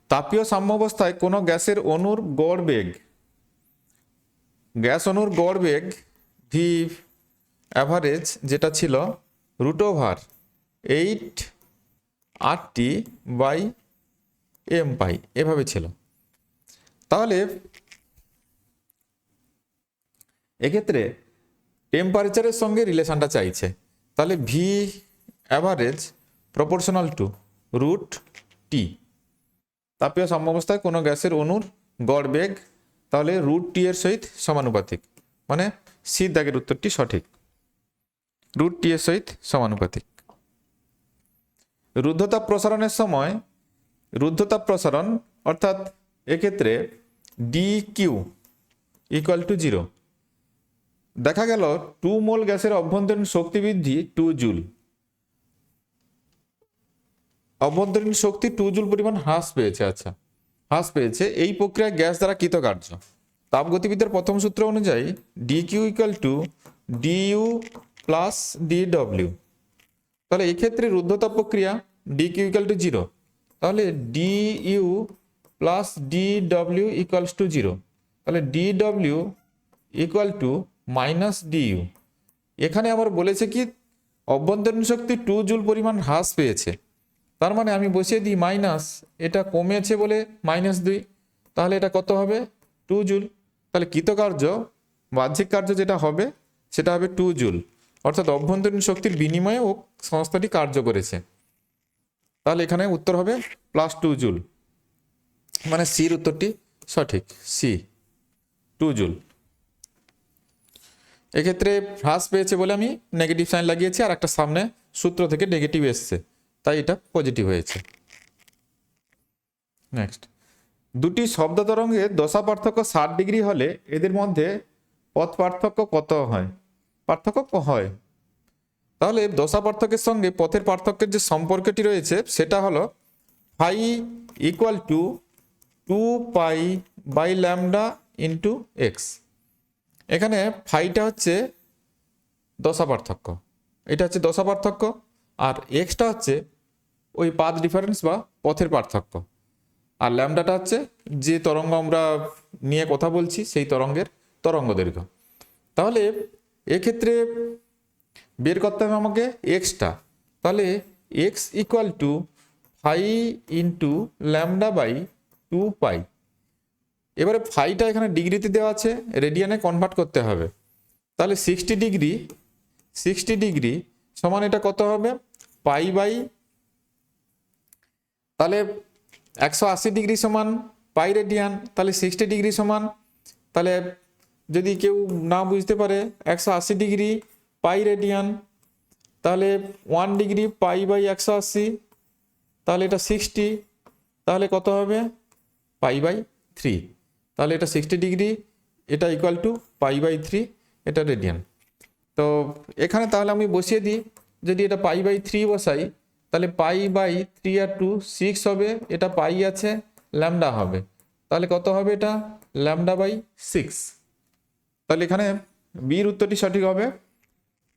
তাপীয় সাম্যাবস্থায় কোনো গ্যাসের অণুর গড় বেগ, গ্যাস অণুর গড় বেগ ভি অ্যাভারেজ যেটা ছিল √8RT/m পাই, এভাবে ছিল। তাহলে এক্ষেত্রে টেম্পারেচারের সঙ্গে রিলেশনটা চাইছে, তাহলে V average proportional to √T। তাপীয় সাম্যাবস্থায় কোনো গ্যাসের অণুর গড় বেগ তাহলে √T এর সহিত সমানুপাতিক, মানে সি দাগের উত্তরটি সঠিক, √T এর সহিত সমানুপাতিক। রুদ্ধতাপ প্রসারণের সময়, রুদ্ধতাপ প্রসারণ অর্থাৎ এক্ষেত্রে DQ = 0, দেখা গেল 2 মোল গ্যাসের অভ্যন্তরীণ শক্তি বৃদ্ধি 2 জুল, অভ্যন্তরীণ শক্তি 2 জুল পরিমাণ হ্রাস পেয়েছে। আচ্ছা, হ্রাস পেয়েছে এই প্রক্রিয়ায় গ্যাস দ্বারা কৃতকার্য। তাপগতিবিদ্যার প্রথম সূত্র অনুযায়ী DQ = DU + DW, তাহলে এই ক্ষেত্রে রুদ্ধতাপ প্রক্রিয়া DQ = 0, তাহলে DU + DW = 0, তাহলে DW = -DU। এখানে আবার বলেছে কি অভ্যন্তরীণ শক্তি 2 জুল পরিমাণ হ্রাস পেয়েছে, তার মানে আমি বসিয়ে দিই মাইনাস, এটা কমেছে বলে -2, তাহলে এটা কত হবে? 2 জুল। তাহলে কৃতকার্য বাহ্যিক কার্য যেটা হবে সেটা হবে 2 জুল, অর্থাৎ অভ্যন্তরীণ শক্তির বিনিময়ে ও সংস্থাটি কার্য করেছে। তাহলে এখানে উত্তর হবে +2 জুল, মানে সির উত্তরটি সঠিক, সি 2 জুল। এক্ষেত্রে হ্রাস পেয়েছে বলে আমি নেগেটিভ সাইন লাগিয়েছি, আর একটা সামনে সূত্র থেকে নেগেটিভ এসছে, তাই এটা পজিটিভ হয়েছে। নেক্সট, দুটি শব্দ তরঙ্গের দশা পার্থক্য 60 ডিগ্রি হলে এদের মধ্যে পথ পার্থক্য কত হয়? পার্থক্য হয়, তাহলে দশা পার্থক্যের সঙ্গে পথের পার্থক্যের যে সম্পর্কটি রয়েছে সেটা হলো ফাই = 2π/λ × x। এখানে ফাইটা হচ্ছে দশা পার্থক্য, এটা হচ্ছে দশা পার্থক্য, আর এক্সটা হচ্ছে ওই পাথ ডিফারেন্স বা পথের পার্থক্য, আর ল্যামডাটা হচ্ছে যে তরঙ্গ আমরা নিয়ে কথা বলছি সেই তরঙ্গের তরঙ্গ দৈর্ঘ্য। তাহলে এক্ষেত্রে বের করতে হবে আমাকে এক্সটা, তাহলে x = ফাই × λ/2π। এবারে ফাইটা এখানে ডিগ্রিতে দেওয়া আছে, রেডিয়ানে কনভার্ট করতে হবে, তাহলে 60 ডিগ্রি সমান এটা কত হবে? পাই/, তাহলে 180 ডিগ্রি সমান পাই রেডিয়ান, তাহলে 60 ডিগ্রি সমান, তাহলে যদি কেউ না বুঝতে পারে 180 ডিগ্রি পাই রেডিয়ান, তাহলে 1 ডিগ্রি পাই/180, তাহলে এটা 60, তাহলে কত হবে? পাই/3, তাহলে এটা 60 ডিগ্রি, এটা = পাই/3, এটা রেডিয়ান। তো এখানে তাহলে আমি বসিয়ে দিই, যদি এটা পাই/3 বসাই তাহলে পাই/3 আর 2 6 হবে, এটা পাই আছে, ল্যামডা হবে, তাহলে কত হবে? এটা λ/6, তাহলে এখানে বির উত্তরটি সঠিক হবে,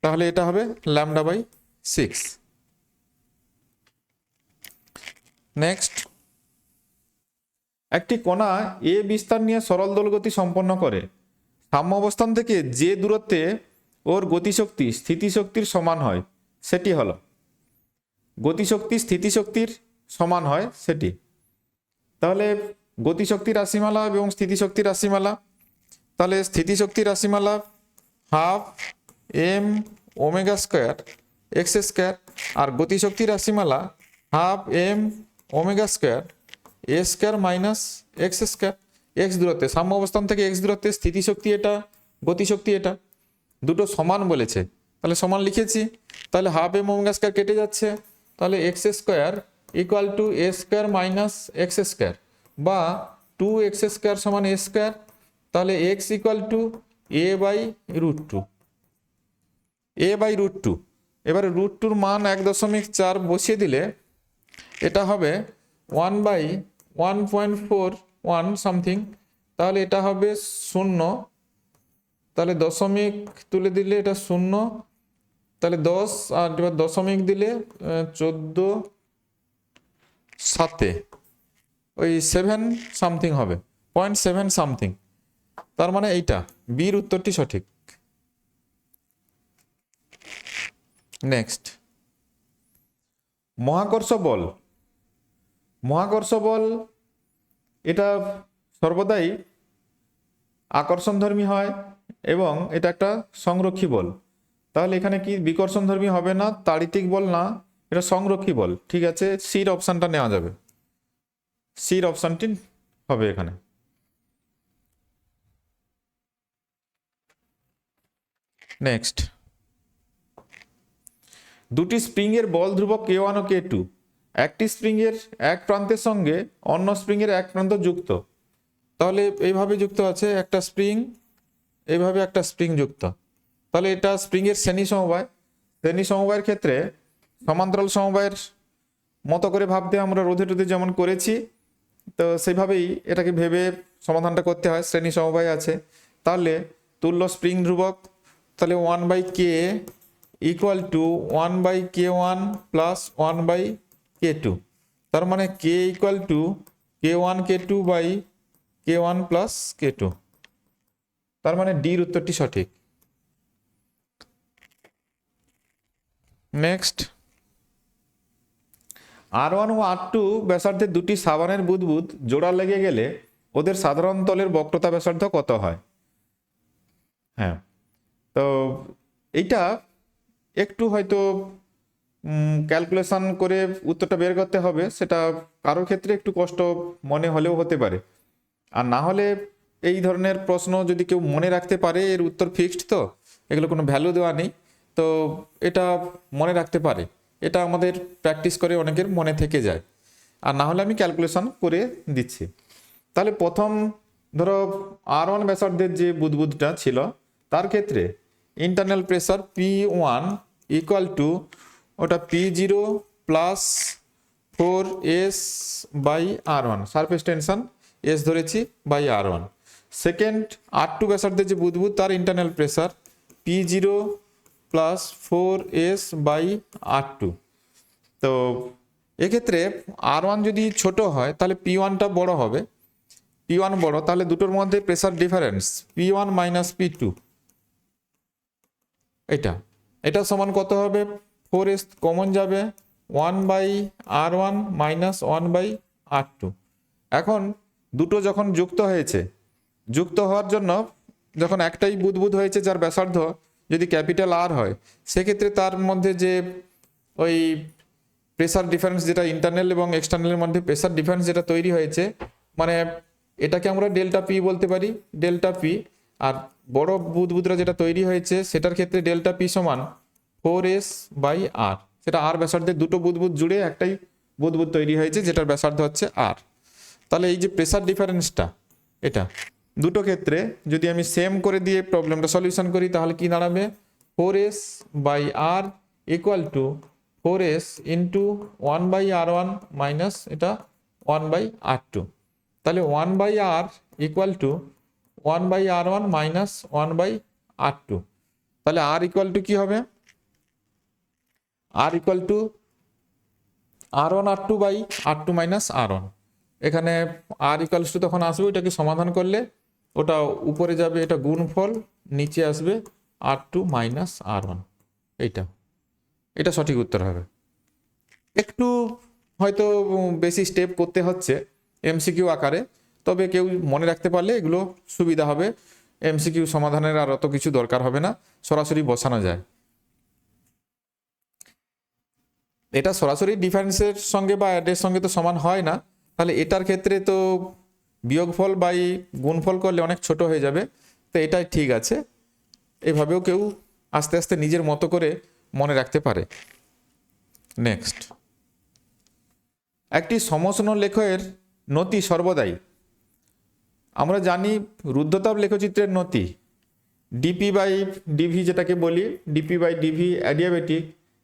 তাহলে এটা হবে λ/6। নেক্সট, একটি কণা এ বিস্তার নিয়ে সরল দোলগতি সম্পন্ন করে, সাম্য অবস্থান থেকে যে দূরত্বে ওর গতিশক্তি স্থিতিশক্তির সমান হয় সেটি হলো, গতিশক্তি স্থিতিশক্তির সমান হয় সেটি। তাহলে গতিশক্তির রাশিমালা এবং স্থিতিশক্তির রাশিমালা, তাহলে স্থিতিশক্তির রাশিমালা 12 m ω² x², আর গতিশক্তির রাশিমালা half M omega square A square minus X square. X দূরত্বে, সাম্য অবস্থান থেকে এক্স দূরত্বে স্থিতিশক্তি এটা, গতিশক্তি এটা, দুটো সমান বলেছে, তাহলে সমান লিখেছি। তাহলে হাফ এম ওমেগা স্কোয়ার কেটে যাচ্ছে, তাহলে X square equal to A square minus X square, বা 2x স্কোয়ার সমান এ স্কোয়ার। তাহলে X equal to A by root two, A by root two. এবারে রুট টুর মান 1.4 বসিয়ে দিলে এটা হবে 1/1.41 সামথিং, তাহলে এটা হবে 0, তাহলে দশমিক তুলে দিলে এটা 0, তাহলে 10 আর এবার দশমিক দিলে 14 ওই 7 সামথিং হবে, 0.7 সামথিং। তার মানে এইটা বির উত্তরটি সঠিক। নেক্সট, মহাকর্ষ বল। মহাকর্ষ বল এটা সর্বদাই আকর্ষণধর্মী হয় এবং এটা একটা সংরক্ষী বল। তাহলে এখানে কি বিকর্ষণধর্মী হবে না, তাড়িতিক বল না, এটা সংরক্ষী বল। ঠিক আছে, সির অপশানটা নেওয়া যাবে, সির অপশানটি হবে এখানে। নেক্সট, দুটি স্প্রিংয়ের বল ধ্রুবক K1 ও K2, একটি স্প্রিংয়ের এক প্রান্তের সঙ্গে অন্য স্প্রিংয়ের এক প্রান্ত যুক্ত। তাহলে এইভাবে যুক্ত আছে, একটা স্প্রিং, এইভাবে একটা স্প্রিং যুক্ত। তাহলে এটা স্প্রিংয়ের শ্রেণী সমবায়। শ্রেণী সমবায়ের ক্ষেত্রে সমান্তরাল সমবায়ের মতো করে ভাবতে আমরা রোধে টোধে যেমন করেছি, তো সেইভাবেই এটাকে ভেবে সমাধানটা করতে হয়। শ্রেণী সমবায় আছে, তাহলে তুল্য স্প্রিং ধ্রুবক, তাহলে 1/k equal to 1/k1 plus 1/k2। তার মানে k equal to k1 k2 by k1 plus k2। তার মানে ডির উত্তরটি সঠিক। নেক্সট, R1 ও R2 ব্যাসার্ধের দুটি সাবানের বুদবুদ জোড়া লেগে গেলে ওদের সাধারণ তলের বক্রতা ব্যাসার্ধ কত হয়? হ্যাঁ, তো এইটা একটু হয়তো ক্যালকুলেশন করে উত্তরটা বের করতে হবে, সেটা কারোর ক্ষেত্রে একটু কষ্ট মনে হলেও হতে পারে। আর না হলে এই ধরনের প্রশ্ন যদি কেউ মনে রাখতে পারে, এর উত্তর ফিক্সড, তো এগুলো কোনো ভ্যালু দেওয়া নেই, তো এটা মনে রাখতে পারে। এটা আমাদের প্র্যাকটিস করে অনেকের মনে থেকে যায়। আর না হলে আমি ক্যালকুলেশন করে দিচ্ছি। তাহলে প্রথম ধরো R1 ব্যাসার্ধের যে বুদবুদটা ছিল, তার ক্ষেত্রে internal pressure P1 equal to ওটা P0 plus 4S by R1, surface tension S ধরেছি বাই R1। সেকেন্ড R2 ব্যাসার্ধের যে বুদবুদ, তার internal pressure P0 plus 4S by R2। তো এক্ষেত্রে R1 যদি ছোট হয় তাহলে P1টা বড় হবে, P1 বড়, তাহলে দুটোর মধ্যে pressure difference P1 minus P2, এটা সমান কত হবে? 4S কমন যাবে, 1/R1 মাইনাস 1/R2। এখন দুটো যখন যুক্ত হয়েছে, যুক্ত হওয়ার জন্য যখন একটাই বুদবুদ হয়েছে যার ব্যাসার্ধ যদি ক্যাপিটাল R হয়, সেক্ষেত্রে তার মধ্যে যে ওই প্রেসার ডিফারেন্স যেটা ইন্টারনাল এবং এক্সটার্নালের মধ্যে প্রেসার ডিফারেন্স যেটা তৈরি হয়েছে, মানে এটাকে আমরা ডেল্টা পি বলতে পারি, ডেল্টা পি। আর বড় বুদবুদরা যেটা তৈরি হয়েছে সেটার ক্ষেত্রে ডেল্টা পি সমান 4S বাই R। সেটা R ব্যাসার্ধের দুটো বুদবুদ জুড়ে একটাই বুদবুদ তৈরি হয়েছে যেটার ব্যাসার্ধ হচ্ছে R। তাহলে এই যে প্রেসার ডিফারেন্সটা, এটা দুটো ক্ষেত্রে যদি আমি সেম করে দিয়ে প্রবলেমটা সলিউশন করি, তাহলে কি দাঁড়াবে? 4S by R equal to 4S into 1/R1 minus এটা 1/R2। তাহলে 1/R equal to 1/R1 minus 1/R2। তাহলে R ইকুয়াল টু কি হবে? R equal to R1 R2 by R2 minus R1। এখানে R ইকুয়ালস টু তখন আসবে, ওইটাকে সমাধান করলে ওটা উপরে যাবে, এটা গুণফল, নিচে আসবে R2 মাইনাস R1। এটা সঠিক উত্তর হবে। একটু হয়তো বেশি স্টেপ করতে হচ্ছে এমসিকিউ আকারে, তবে কেউ মনে রাখতে পারলে এগুলো সুবিধা হবে। এমসিকিউ সমাধানের আর অত কিছু দরকার হবে না, সরাসরি বসানো যায়। এটা সরাসরি ডিফারেন্সের সঙ্গে বা অ্যাডের সঙ্গে তো সমান হয় না, তাহলে এটার ক্ষেত্রে তো বিয়োগফল বাই গুণফল করলে অনেক ছোট হয়ে যাবে। তো এটাই ঠিক আছে, এভাবেও কেউ আস্তে আস্তে নিজের মতো করে মনে রাখতে পারে। নেক্সট, একটি সমষ্ণ লেখের নতি সর্বদাই, আমরা জানি রুদ্ধতাপ লেখচিত্রের নতি ডিপি বাই ডিভি, যেটাকে বলি D P by D V adiabatic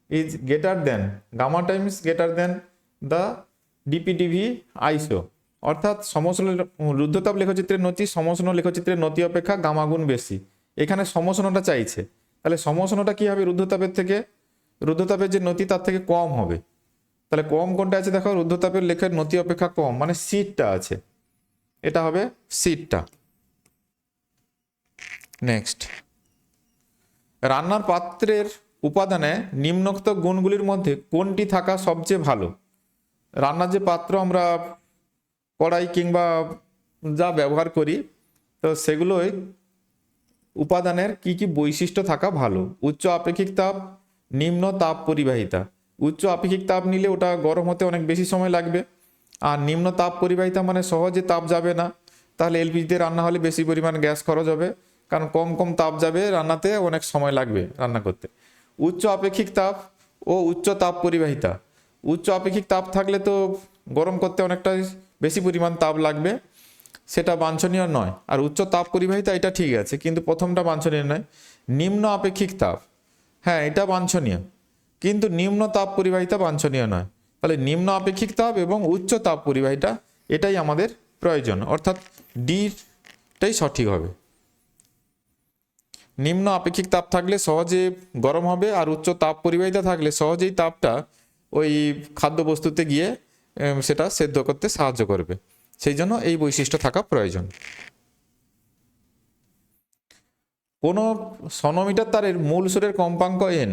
is greater than gamma times greater than the D P D V iso, অর্থাৎ সমষ্ণ রুদ্ধতাপ লেখচিত্রের নতি সমষ্ণ লেখচিত্রের নতি অপেক্ষা গামা গুণ বেশি। এখানে সমষ্ণটা চাইছে, তাহলে সমষ্ণটা কি হবে? রুদ্ধতাপের থেকে, রুদ্ধতাপের যে নতি তার থেকে কম হবে। তাহলে কম কোনটা আছে দেখো, রুদ্ধতাপের লেখের নতি অপেক্ষা কম, মানে সিটটা আছে, এটা হবে সিটটা। নেক্সট, রান্নার পাত্রের উপাদানে নিম্নোক্ত গুণগুলির মধ্যে কোনটি থাকা সবচেয়ে ভালো? রান্নার যে পাত্র আমরা কড়াই কিংবা যা ব্যবহার করি, তো সেগুলোই উপাদানের কি কি বৈশিষ্ট্য থাকা ভালো? উচ্চ আপেক্ষিক তাপ, নিম্ন তাপ পরিবাহিতা। উচ্চ আপেক্ষিক তাপ নিলে ওটা গরম হতে অনেক বেশি সময় লাগবে, আর নিম্ন তাপ পরিবাহিতা মানে সহজে তাপ যাবে না, তাহলে এলপিজিতে রান্না হলে বেশি পরিমাণ গ্যাস খরচ হবে, কারণ কম কম তাপ যাবে, রান্নাতে অনেক সময় লাগবে রান্না করতে। উচ্চ আপেক্ষিক তাপ ও উচ্চ তাপ পরিবাহিতা, উচ্চ আপেক্ষিক তাপ থাকলে তো গরম করতে অনেকটা বেশি পরিমাণ তাপ লাগবে, সেটা বাঞ্ছনীয় নয়। আর উচ্চ তাপ পরিবাহিতা এটা ঠিক আছে, কিন্তু প্রথমটা বাঞ্ছনীয় নয়। নিম্ন আপেক্ষিক তাপ, হ্যাঁ এটা বাঞ্ছনীয়, কিন্তু নিম্ন তাপ পরিবাহিতা বাঞ্ছনীয় নয়। তাহলে নিম্ন আপেক্ষিক তাপ এবং উচ্চ তাপ পরিবাহিতা এটাই আমাদের প্রয়োজন, অর্থাৎ ডিটাই সঠিক হবে। নিম্ন আপেক্ষিক তাপ থাকলে সহজে গরম হবে, আর উচ্চ তাপ পরিবাহিতা থাকলে সহজেই তাপটা ওই খাদ্যবস্তুতে গিয়ে সেটা সেদ্ধ করতে সাহায্য করবে, সেই জন্য এই বৈশিষ্ট্য থাকা প্রয়োজন। কোনো সনোমিটার তারের মূল সুরের কম্পাঙ্ক এন,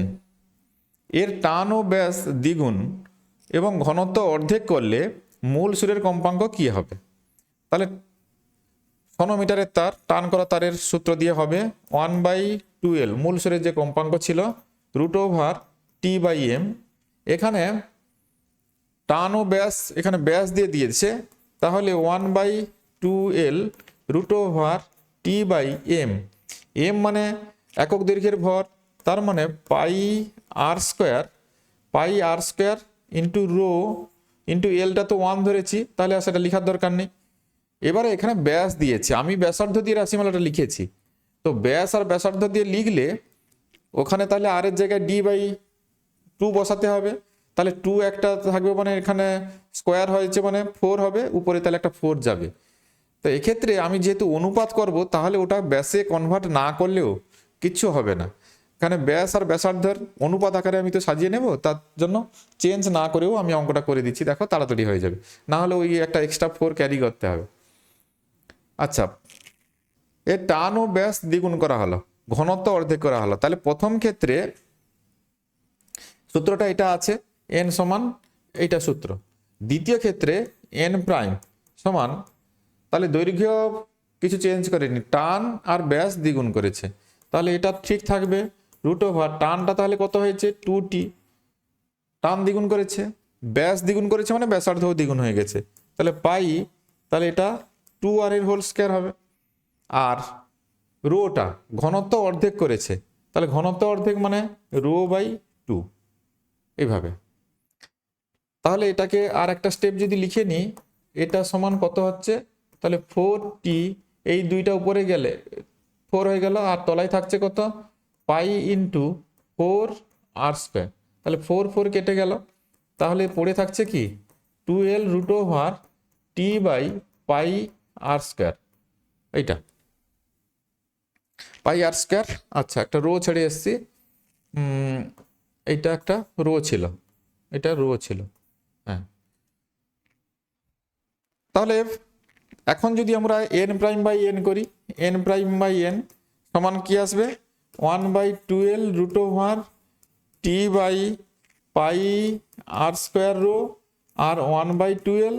এর টান ও ব্যাস দ্বিগুণ এবং ঘনত্ব অর্ধেক করলে মূল সুরের কম্পাঙ্ক কি হবে? তাহলে সনোমিটারের তার, টান করা তারের সূত্র দিয়ে হবে 1/2L, মূল সুরের যে কম্পাঙ্ক ছিল √T/m। এখানে টান ও ব্যাস, এখানে ব্যাস দিয়ে দিয়েছে, তাহলে 1/2L √T/m। m মানে একক দৈর্ঘ্যের ভর, তার মানে πr² ইন্টু রো ইন্টু এলটা তো 1 ধরেছি, তাহলে আর সেটা লেখার দরকার নেই। এবারে এখানে ব্যাস দিয়েছে, আমি ব্যাসার্ধ দিয়ে রাশিমালাটা লিখেছি, তো ব্যাস আর ব্যাসার্ধ দিয়ে লিখলে ওখানে তাহলে আর এর জায়গায় d/2 বসাতে হবে, তাহলে 2 একটা থাকবে, মানে এখানে স্কোয়ার হয়েছে মানে 4 হবে, উপরে তাহলে একটা 4 যাবে। তো এক্ষেত্রে আমি যেহেতু অনুপাত করব, তাহলে ওটা ব্যাসে কনভার্ট না করলেও কিচ্ছু হবে না। এখানে ব্যাস আর ব্যাসার্ধের অনুপাত আকারে আমি তো সাজিয়ে নেব, তার জন্য চেঞ্জ না করেও আমি অঙ্কটা করে দিচ্ছি, দেখো তাড়াতাড়ি হয়ে যাবে, না হলে ওই একটা এক্সট্রা 4 ক্যারি করতে হবে। আচ্ছা, এর টান ও ব্যাস দ্বিগুণ করা হলো, ঘনত্ব অর্ধেক করা হলো, তাহলে প্রথম ক্ষেত্রে সূত্রটা এটা আছে, n সমান এইটা সূত্র। দ্বিতীয় ক্ষেত্রে n' সমান, তাহলে দৈর্ঘ্য কিছু চেঞ্জ করেনি, টান আর ব্যাস দ্বিগুণ করেছে, তাহলে এটা ঠিক থাকবে √, টানটা তাহলে কত হয়েছে 2t, টান দ্বিগুণ করেছে, ব্যাস দ্বিগুণ করেছে মানে ব্যাসার্ধও দ্বিগুণ হয়ে গেছে, তাহলে পাই, তাহলে এটা 2r এর হোল স্কয়ার হবে। আর রোটা ঘনত্ব অর্ধেক করেছে, তাহলে ঘনত্ব অর্ধেক মানে ρ/2, এইভাবে। তাহলে এটাকে আর একটা স্টেপ যদি লিখে নিই, এটা সমান কত হচ্ছে, তাহলে 4t, এই দুইটা উপরে গেলে 4 হয়ে গেল, আর তলায় থাকছে কত পাই ইন্টু 4r², তাহলে 4 কেটে গেল, তাহলে পড়ে থাকছে কি 2L √T/πr², এইটা πr²। আচ্ছা, একটা রো ছেড়ে এসছি, এইটা একটা রো ছিল, এটা রো ছিল, হ্যাঁ। তাহলে এখন যদি আমরা n'/n করি, n'/n সমান কি আসবে 1/2L √T/πr² রো আর 1/2L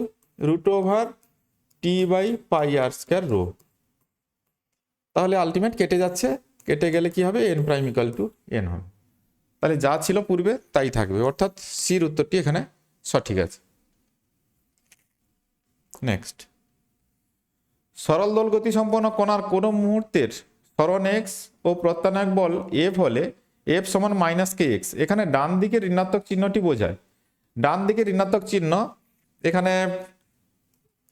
√T/πr² রো। তাহলে আলটিমেট কেটে যাচ্ছে, কেটে গেলে কি হবে n' = n হবে। তাহলে যা ছিল পূর্বে তাই থাকবে, অর্থাৎ সির উত্তরটি এখানে সঠিক আছে। নেক্সট, সরল দোল গতি সম্পন্ন কণার কোন মুহূর্তের সরণ এক্স ও প্রত্যানায়ক বল এফ হলে এফ সমান মাইনাস কে এক্স। এখানে ডান দিকে ঋণাত্মক চিহ্নটি বোঝায়। ডান দিকে ঋণাত্মক চিহ্ন, এখানে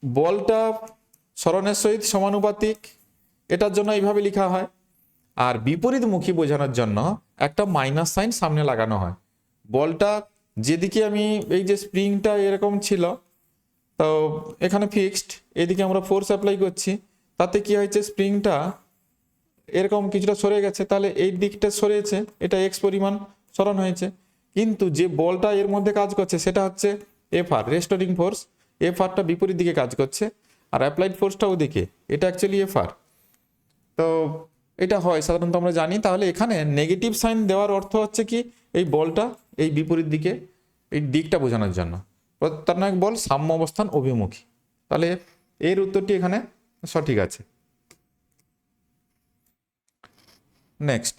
বলটা সরণের সহিত সমানুপাতিক, এটার জন্য এইভাবে লেখা হয়। আর বিপরীতমুখী বোঝানোর জন্য একটা মাইনাস সাইন সামনে লাগানো হয়। বলটা যেদিকে আমি, এই যে স্প্রিংটা এরকম ছিল, তো এখানে ফিক্সড, এদিকে আমরা ফোর্স অ্যাপ্লাই করছি, তাতে কি হয়েছে, স্প্রিংটা এরকম কিছুটা সরে গেছে, তাহলে এই দিকটা সরেছে, এটা এক্স পরিমাণ সরণ হয়েছে। কিন্তু যে বলটা এর মধ্যে কাজ করছে সেটা হচ্ছে F R, restoring force. F আরটা বিপরীত দিকে কাজ করছে, আর অ্যাপ্লাইড ফোর্সটা ওদিকে, এটা অ্যাকচুয়ালি এফ আর। তো এটা হয় সাধারণত আমরা জানি। তাহলে এখানে নেগেটিভ সাইন দেওয়ার অর্থ হচ্ছে কি, এই বলটা এই বিপরীত দিকে, এই দিকটা বোঝানোর জন্য। প্রত্যানায়ক বল সাম্য অবস্থান অভিমুখী, তাহলে এর উত্তরটি এখানে সঠিক আছে। নেক্সট,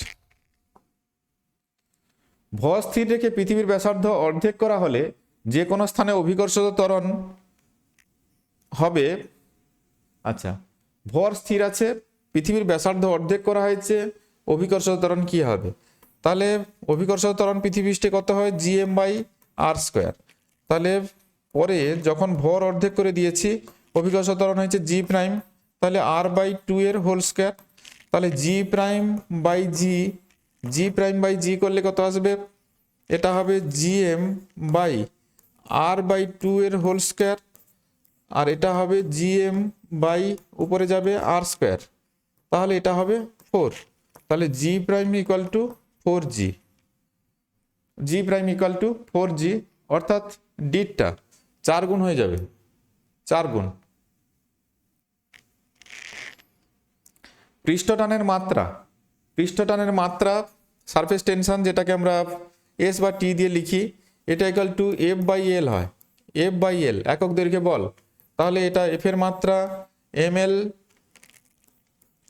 ভর স্থির রেখে পৃথিবীর ব্যাসার্ধ অর্ধেক করা হলে যে কোনো স্থানে অভিকর্ষজ ত্বরণ হবে। আচ্ছা, ভর স্থির আছে, পৃথিবীর ব্যাসার্ধ অর্ধেক করা হয়েছে, অভিকর্ষজ ত্বরণ কি হবে? তাহলে অভিকর্ষজ ত্বরণ পৃথিবীষ্ঠে কত হয়, জিএম বাই আর স্কোয়ার। তাহলে পরে যখন ভর অর্ধেক করে দিয়েছি, অভিকর্ষজ ত্বরণ হয়েছে জি প্রাইম, তাহলে আর বাই টু এর হোল স্কোয়ার। তাহলে G prime by G, G prime by G করলে কত আসবে, এটা হবে GM by R by two এর হোল স্কোয়ার, আর এটা হবে জিএম বাই উপরে যাবে আর স্কোয়ার, তাহলে এটা হবে 4। তাহলে G prime equal to 4g, G prime equal to 4g, অর্থাৎ ডিটটা 4 গুণ হয়ে যাবে, 4 গুণ। পৃষ্ঠটানের মাত্রা, পৃষ্ঠটানের মাত্রা সারফেস টেনশন, যেটাকে আমরা এস বা টি দিয়ে লিখি, এটা equal to F by L হয়। এফ বাই এল একক দৈর্ঘ্যে বল, তাহলে এটা এফ এর মাত্রা M L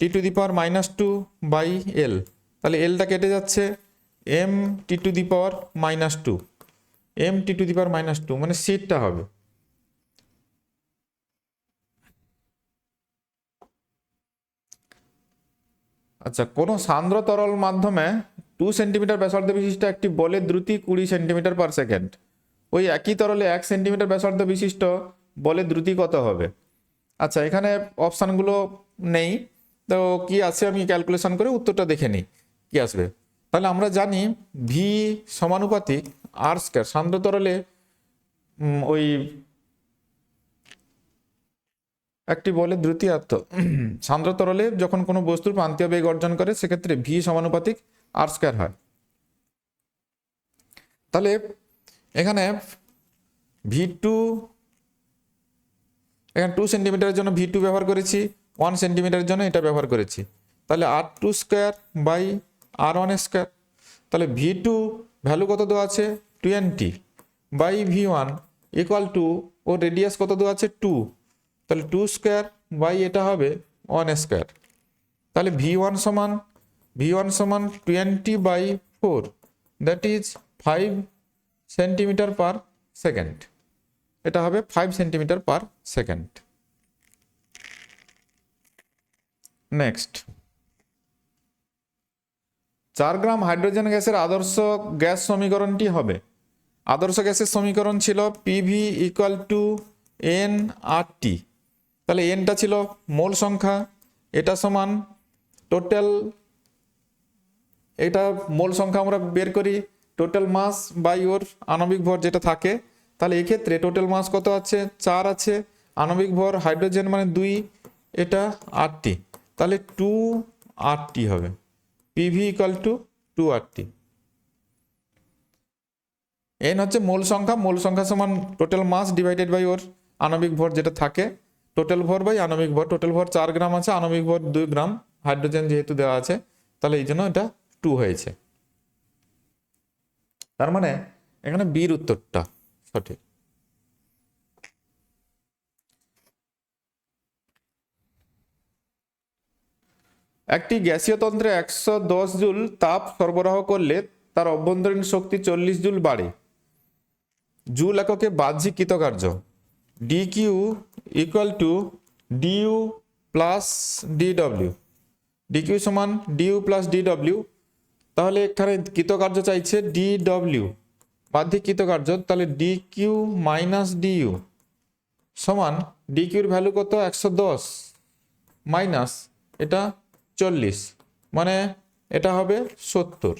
T to the power -2 by L, তাহলে এলটা কেটে যাচ্ছে, M T to the power -2, M T to the power -2 মানে সিটটা হবে। আচ্ছা, কোনো সান্দ্র তরল মাধ্যমে 2 সেন্টিমিটার ব্যাসার্ধ বিশিষ্ট একটি বলের দ্রুতি 20 সেন্টিমিটার পার সেকেন্ড। ওই একই তরলে 1 সেন্টিমিটার ব্যাসার্ধ বিশিষ্ট বলের দ্রুতি কত হবে? আচ্ছা, এখানে অপশানগুলো নেই, তো কি আছে আমি ক্যালকুলেশন করে উত্তরটা দেখে নিই কি আসবে। তাহলে আমরা জানি ভি সমানুপাতিক আর স্কয়ার। সান্দ্র তরলে ওই একটি বলের দ্রুতি সান্দ্র তরলে যখন কোনো বস্তুর প্রান্তীয় বেগ অর্জন করে, সেক্ষেত্রে ভি সমানুপাতিক আর স্কয়ার হয়। তাহলে এখানে V2, এখানে 2 সেন্টিমিটারের জন্য V2 ব্যবহার করেছি, 1 সেন্টিমিটারের জন্য এটা ব্যবহার করেছি, তাহলে R2 square by R1 square. তাহলে V2 ভ্যালু কত দেওয়া আছে, 20 বাই V1 ইকুয়াল টু, ও রেডিয়াস কত দেওয়া আছে 2, তাহলে 2 স্কোয়ার বাই এটা হবে 1 স্কোয়ার। তাহলে V1 সমান 20 by 4, that is 5 centimetre per second. এটা হবে 5 centimetre per second. Next, 4 gram hydrogen গ্যাসের আদর্শ গ্যাস সমীকরণটি হবে। আদর্শ গ্যাসের সমীকরণ ছিল P V equal to N R T. তাহলে এনটা ছিল মোল সংখ্যা, এটা সমান টোটাল, এটা মোল সংখ্যা আমরা বের করি টোটাল মাস বাই ওর আণবিক ভর যেটা থাকে। তাহলে এক্ষেত্রে টোটাল মাস কত আছে, 4 আছে, আণবিক ভর হাইড্রোজেন মানে 2, এটা 8t, তাহলে 2RT হবে। PV equal two 2RT। N হচ্ছে মোল সংখ্যা সমান টোটাল মাস ডিভাইডেড বাই ওর আণবিক ভর যেটা থাকে, টোটাল ভর বাই আণবিক ভর। টোটাল ভর 4 গ্রাম আছে, আণবিক ভর 2 গ্রাম, হাইড্রোজেন যেহেতু দেওয়া আছে, তাহলে এই জন্য এটা 2 হয়েছে। তার মানে এখানে বির উত্তরটা সঠিক। একটি গ্যাসীয় তন্ত্রে 110 জুল তাপ সরবরাহ করলে তার অভ্যন্তরীণ শক্তি 40 জুল বাড়ে। জুল এককে বাহ্যিক কৃতকার্য dQ equal to dU plus ডিডব্লিউ। ডিকিউ সমান ডিইউ প্লাস ডিডব্লিউ। তাহলে এখানে কৃতকার্য চাইছে ডিডব্লিউ, বাহ্যিক কৃতকার্য, তাহলে ডিকিউ মাইনাস ডিইউ সমান ডিকিউর ভ্যালু কত 110 মাইনাস এটা 40, মানে এটা হবে 70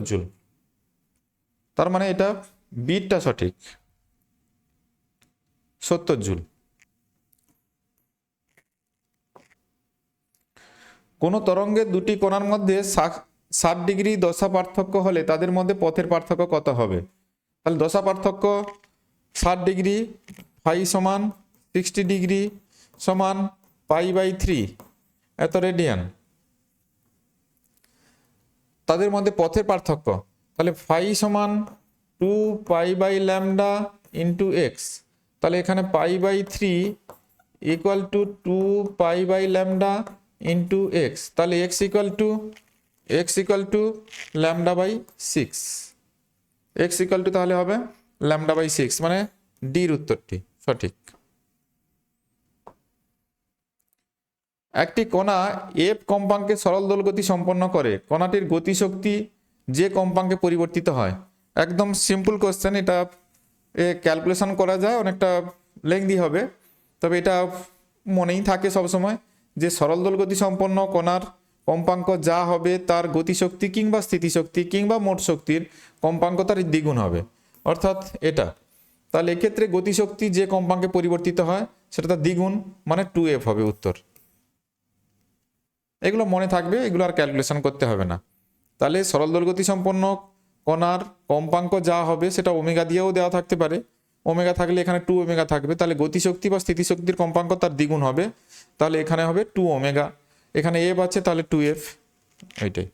জুল। তার মানে এটা বিটটা সঠিক, 70 জুল। কোনো তরঙ্গের দুটি কোণার মধ্যে 60 ডিগ্রি দশা পার্থক্য হলে তাদের মধ্যে পথের পার্থক্য কত হবে? তাহলে দশা পার্থক্য 60 ডিগ্রি, ফাই সমান 60 ডিগ্রি সমান পাই/3 এত রেডিয়ান। তাদের মধ্যে পথের পার্থক্য, তাহলে ফাই সমান 2 পাই/ল্যামডা ইন্টু এক্স। তাহলে এখানে পাই/3 ইকুয়াল টু 2 পাই/ল্যামডা ইন্টু এক্স। তাহলে X equal to λ/6। X equal to তাহলে হবে λ/6, মানে ডির উত্তরটি সঠিক। একটি কণা এফ কম্পাঙ্কে সরল দোলগতি সম্পন্ন করে, কণাটির গতিশক্তি যে কম্পাঙ্কে পরিবর্তিত হয়। একদম সিম্পল কোশ্চেন, এটা ক্যালকুলেশন করা যায়, অনেকটা লেংদি হবে, তবে এটা মনেই থাকে সবসময় যে সরল দোলগতি সম্পন্ন কণার কম্পাঙ্ক যা হবে তার গতিশক্তি কিংবা স্থিতিশক্তি কিংবা মোট শক্তির কম্পাঙ্ক তার দ্বিগুণ হবে, অর্থাৎ এটা। তাহলে এক্ষেত্রে গতিশক্তি যে কম্পাঙ্কে পরিবর্তিত হয় সেটা তার দ্বিগুণ, মানে 2f হবে উত্তর। এগুলো মনে থাকবে, এগুলো আর ক্যালকুলেশন করতে হবে না। তাহলে সরল দোলগতি সম্পন্ন কণার কম্পাঙ্ক যা হবে সেটা ওমেগা দিয়েও দেওয়া থাকতে পারে, ওমেগা থাকলে এখানে 2 ওমেগা থাকবে, তাহলে গতিশক্তি বা স্থিতিশক্তির কম্পাঙ্ক তার দ্বিগুণ হবে, তাহলে এখানে হবে 2 ওমেগা। এখানে এফ আছে তাহলে 2f, এইটাই।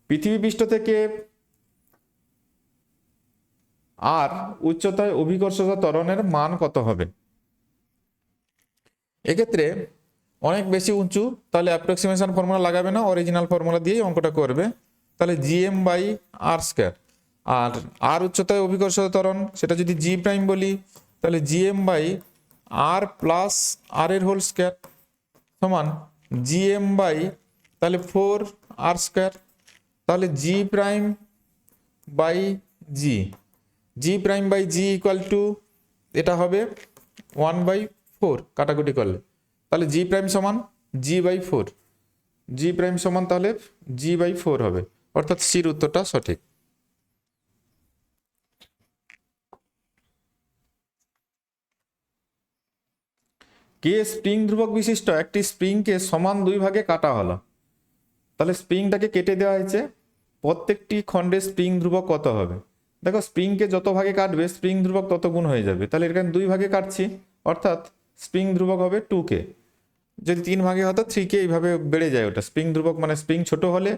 পৃথিবী পৃষ্ঠ থেকে আর উচ্চতায় অভিকর্ষজ ত্বরণের মান কত হবে? এক্ষেত্রে অনেক বেশি উঁচু, তাহলে অ্যাপ্রক্সিমেশন ফর্মুলা লাগাবে না, অরিজিনাল ফর্মুলা দিয়েই অঙ্কটা করবে। তাহলে gm/r²। আর আর উচ্চতায় অভিকর্ষজ ত্বরণ, সেটা যদি জি প্রাইম বলি তাহলে gm/r প্লাস r এর হোল স্কয়ার সমান gm বাই তাহলে 4r²। তাহলে G prime by G equal to এটা হবে 1/4 কাটাকুটি করলে, তাহলে জি প্রাইম সমান g/4, জি প্রাইম সমান তাহলে g/4 হবে, অর্থাৎ সির উত্তরটা সঠিক। কে স্প্রিং ধ্রুবক বিশিষ্ট একটি স্প্রিংকে সমান 2 ভাগে কাটা হলো। তাহলে স্প্রিংটাকে কেটে দেওয়া হয়েছে, প্রত্যেকটি খণ্ডে স্প্রিং ধ্রুবক কত হবে? দেখো স্প্রিংকে যত ভাগে কাটবে স্প্রিং ধ্রুবক তত গুণ হয়ে যাবে, তাহলে এখানে 2 ভাগে কাটছি, অর্থাৎ স্প্রিং ধ্রুবক হবে 2k। যদি 3 ভাগে হতো 3k, এইভাবে বেড়ে যায় ওটা। স্প্রিং ধ্রুবক মানে স্প্রিং ছোট হলে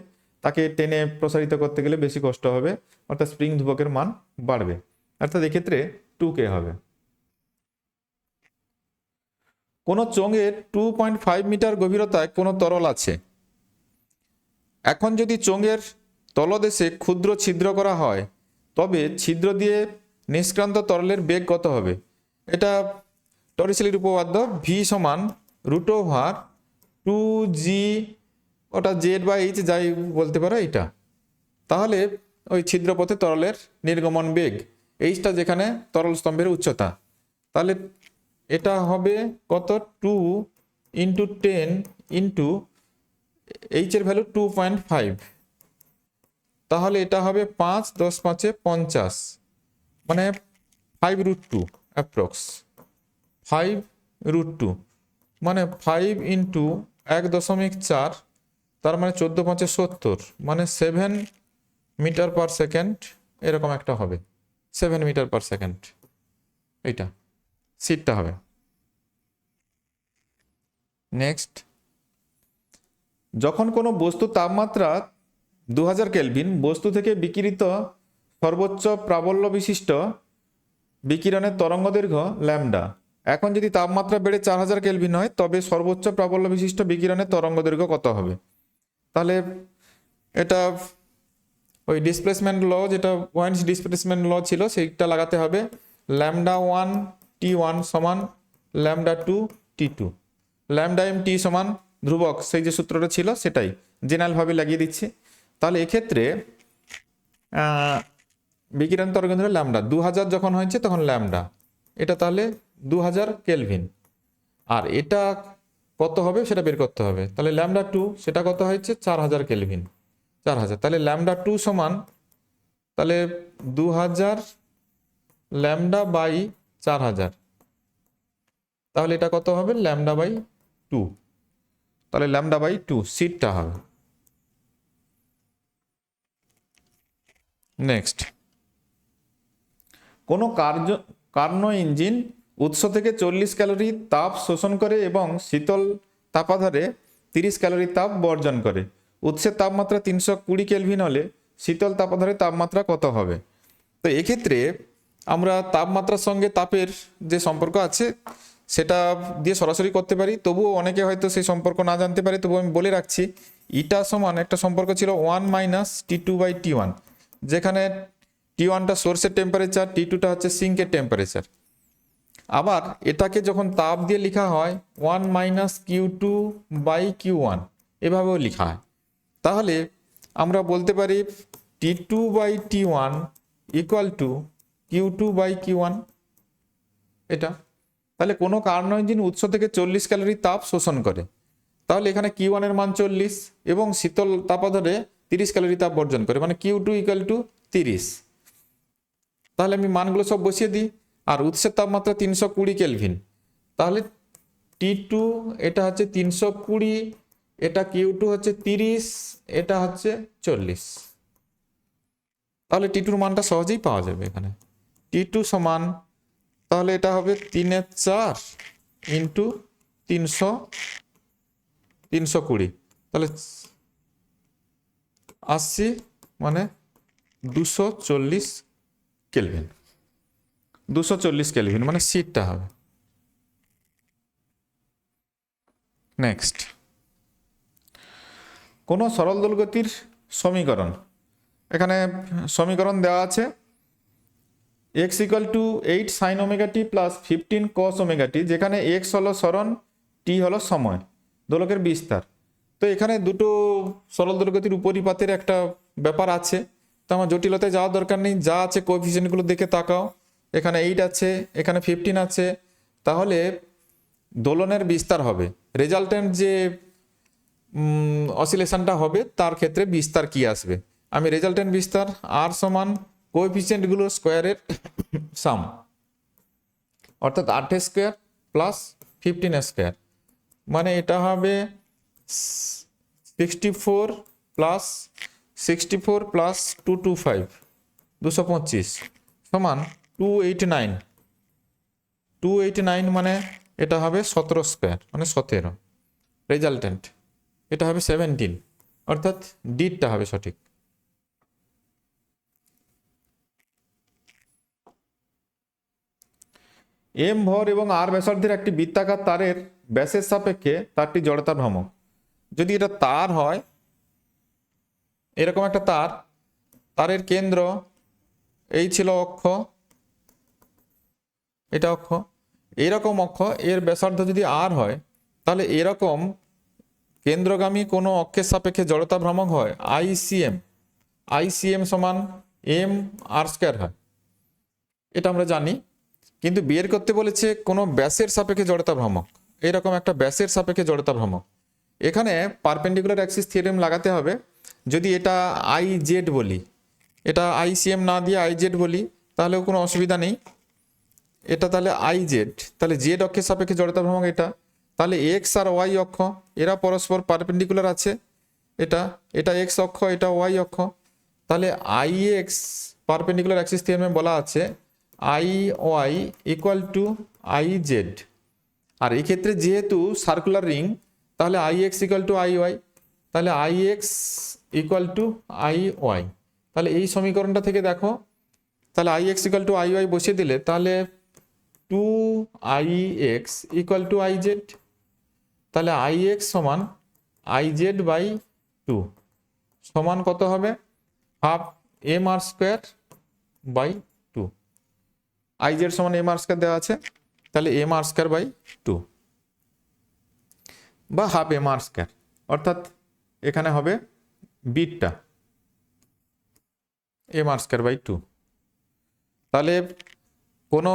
তাকে টেনে প্রসারিত করতে গেলে বেশি কষ্ট হবে, অর্থাৎ স্প্রিং ধ্রুবকের মান বাড়বে, অর্থাৎ এক্ষেত্রে 2k হবে। কোনো চোঙের 2.5 মিটার গভীরতায় কোনো তরল আছে। এখন যদি চোঙের তলদেশে ক্ষুদ্র ছিদ্র করা হয় তবে ছিদ্র দিয়ে নিষ্ক্রান্ত তরলের বেগ কত হবে? এটা টরিসেলির উপপাদ্য, ভি সমান √2g, ওটা z/h যাই বলতে পারো এটা। তাহলে ওই ছিদ্রপথে তরলের নির্গমন বেগ, এইটা যেখানে তরল স্তম্ভের উচ্চতা, তাহলে এটা হবে কত? 2 × 10 ইন্টু এইচ এর ভ্যালু 2.5, তাহলে এটা হবে 5 × 10 = 50, মানে 5√2 অ্যাপ্রক্স, 5√2 মানে 5 × 1.4, তার মানে 14 × 5 = 70, মানে 7 মিটার পার সেকেন্ড, এরকম একটা হবে 7 মিটার পার সেকেন্ড, এইটা সিটটা হবে। নেক্সট, যখন কোনো বস্তুর তাপমাত্রা 2000 কেলভিন, বস্তু থেকে বিকিরিত সর্বোচ্চ প্রাবল্য বিশিষ্ট বিকিরণের তরঙ্গদৈর্ঘ্য ল্যামডা। এখন যদি তাপমাত্রা বেড়ে 4000 কেলভিন হয় তবে সর্বোচ্চ প্রাবল্য বিশিষ্ট বিকিরণের তরঙ্গদৈর্ঘ্য কত হবে? তাহলে এটা ওই ডিসপ্লেসমেন্ট ল, যেটা ওয়াইন্স ডিসপ্লেসমেন্ট ল ছিল সেইটা লাগাতে হবে। ল্যামডা 1 T1 সমান lambda 2 T2, lambda M T সমান ধ্রুবক, সেই যে সূত্রটা ছিল সেটাই জেনারেলভাবে লাগিয়ে দিচ্ছি। তাহলে এক্ষেত্রে বিকিরণ তরঙ্গদৈর্ঘ্য ল্যামডা 2000 যখন হয়েছে তখন ল্যামডা, এটা তাহলে 2000 কেলভিন। আর এটা কত হবে সেটা বের করতে হবে। তাহলে ল্যামডা 2 সেটা কত হয়েছে 4000 কেলভিন, 4000। তাহলে ল্যামডা 2 সমান তাহলে 2000 ল্যামডা বাই 4000, তাহলে এটা কত হবে ল্যামডা বাই 2, তাহলে ল্যামডা বাই 2 সিটটা হবে। নেক্সট, কোনো কার্নো ইঞ্জিন উৎস থেকে 40 ক্যালোরি তাপ শোষণ করে এবং শীতল তাপাধারে 30 ক্যালোরি তাপ বর্জন করে। উৎসের তাপমাত্রা 320 কেলভিন হলে শীতল তাপাধারে তাপমাত্রা কত হবে? তো এক্ষেত্রে আমরা তাপমাত্রার সঙ্গে তাপের যে সম্পর্ক আছে সেটা দিয়ে সরাসরি করতে পারি, তবুও অনেকে হয়তো সেই সম্পর্ক না জানতে পারে, তবুও আমি বলে রাখছি। ইটা সমান একটা সম্পর্ক ছিল 1 - T2/T1, যেখানে T1টা সোর্সের টেম্পারেচার, T2টা হচ্ছে সিঙ্কের টেম্পারেচার। আবার এটাকে যখন তাপ দিয়ে লেখা হয় 1 - Q2/Q1 এভাবেও লেখা হয়। তাহলে আমরা বলতে পারি T2/T1 ইকুয়াল টু Q2/Q1 এটা। তাহলে কোনো কার্নো ইঞ্জিন উৎস থেকে 40 ক্যালোরি তাপ শোষণ করে, তাহলে এখানে Q1 এর মান 40 এবং শীতল তাপাধারে 30 ক্যালোরি তাপ বর্জন করে, মানে Q2 ইকুয়াল টু 30। তাহলে আমি মানগুলো সব বসিয়ে দিই। আর উৎসের তাপমাত্রা 320 কেলভিন, তাহলে T2 এটা হচ্ছে 320, এটা Q2 হচ্ছে 30, এটা হচ্ছে 40। তাহলে T2 মানটা সহজেই পাওয়া যাবে এখানে। T2 সমান তাহলে এটা হবে 3/4 ইন্টু 320, তাহলে 80 মানে 240 কেলভিন, 240 কেলভিন মানে সিটটা হবে। নেক্সট, কোনো সরল দোলগতির সমীকরণ, এখানে সমীকরণ দেওয়া আছে x = 8 sin omega t plus 15 cos omega t, যেখানে x হলো সরণ, t হলো সময়, দোলকের বিস্তার। তো এখানে দুটো সরল দোলগতির উপরিপাতের একটা ব্যাপার আছে, তো আমার জটিলতায় যাওয়ার দরকার নেই, যা আছে কোএফিসিয়েন্টগুলো দেখে তাকাও। এখানে 8 আছে, এখানে 15 আছে, তাহলে দোলনের বিস্তার হবে। রেজাল্টেন্ট যে অসিলেশনটা হবে তার ক্ষেত্রে বিস্তার কি আসবে, আমি রেজাল্টেন্ট বিস্তার আর সমান কোএফিসিয়েন্টগুলো স্কোয়ারের সাম, অর্থাৎ 8 স্কোয়ার প্লাস 15 স্কোয়ার, মানে এটা হবে 64 প্লাস 225 225 সমান 289 মানে এটা হবে 17 স্কোয়ার মানে 17। রেজাল্টেন্ট এটা হবে 17, অর্থাৎ ডিটটা হবে সঠিক। এম ভর এবং আর ব্যাসার্ধের একটি বৃত্তাকার তারের ব্যাসের সাপেক্ষে তারটি জড়তা ভ্রামক। যদি এটা তার হয়, এরকম একটা তার, তারের কেন্দ্র এই ছিল অক্ষ, এটা অক্ষ, এরকম অক্ষ, এর ব্যাসার্ধ যদি আর হয়, তাহলে এরকম কেন্দ্রগামী কোনো অক্ষের সাপেক্ষে জড়তা ভ্রামক হয় আইসিএম সমান এম আর স্কয়ার হয়, এটা আমরা জানি। কিন্তু বের করতে বলেছে কোনো ব্যাসের সাপেক্ষে জড়তা ভ্রামক, এরকম একটা ব্যাসের সাপেক্ষে জড়তা ভ্রামক। এখানে পারপেন্ডিকুলার অ্যাক্সিস থিওরেম লাগাতে হবে। যদি এটা আই জেড বলি, এটা আইসিএম না দিয়ে আই জেড বলি, তাহলেও কোনো অসুবিধা নেই। এটা তাহলে আই জেড, তাহলে জেড অক্ষের সাপেক্ষে জড়তা ভ্রামক এটা, তাহলে এক্স আর ওয়াই অক্ষ এরা পরস্পর পারপেন্ডিকুলার আছে, এটা এক্স অক্ষ, এটা ওয়াই অক্ষ, তাহলে আই এক্স পারপেন্ডিকুলার অ্যাক্সিস থিওরেমে বলা আছে I Y equal to I Z. আর এই ক্ষেত্রে যেহেতু সার্কুলার রিং, তাহলে I X equal to I Y, তাহলে I X equal to I Y. তাহলে এই সমীকরণটা থেকে দেখো, তাহলে I X equal to I Y বসিয়ে দিলে তাহলে 2ix equal to I Z, তাহলে আই এক্স সমান আই জেড বাই 2 সমান কত হবে, half M R square by 2। I Z সমান এম আর স্কোয়ার দেওয়া আছে, তাহলে এম আর স্কোয়ার বাই 2 বা হাফ এম আর স্কোয়ার, অর্থাৎ এখানে হবে বিটটা এম আর স্কোয়ার বাই 2। তাহলে কোনো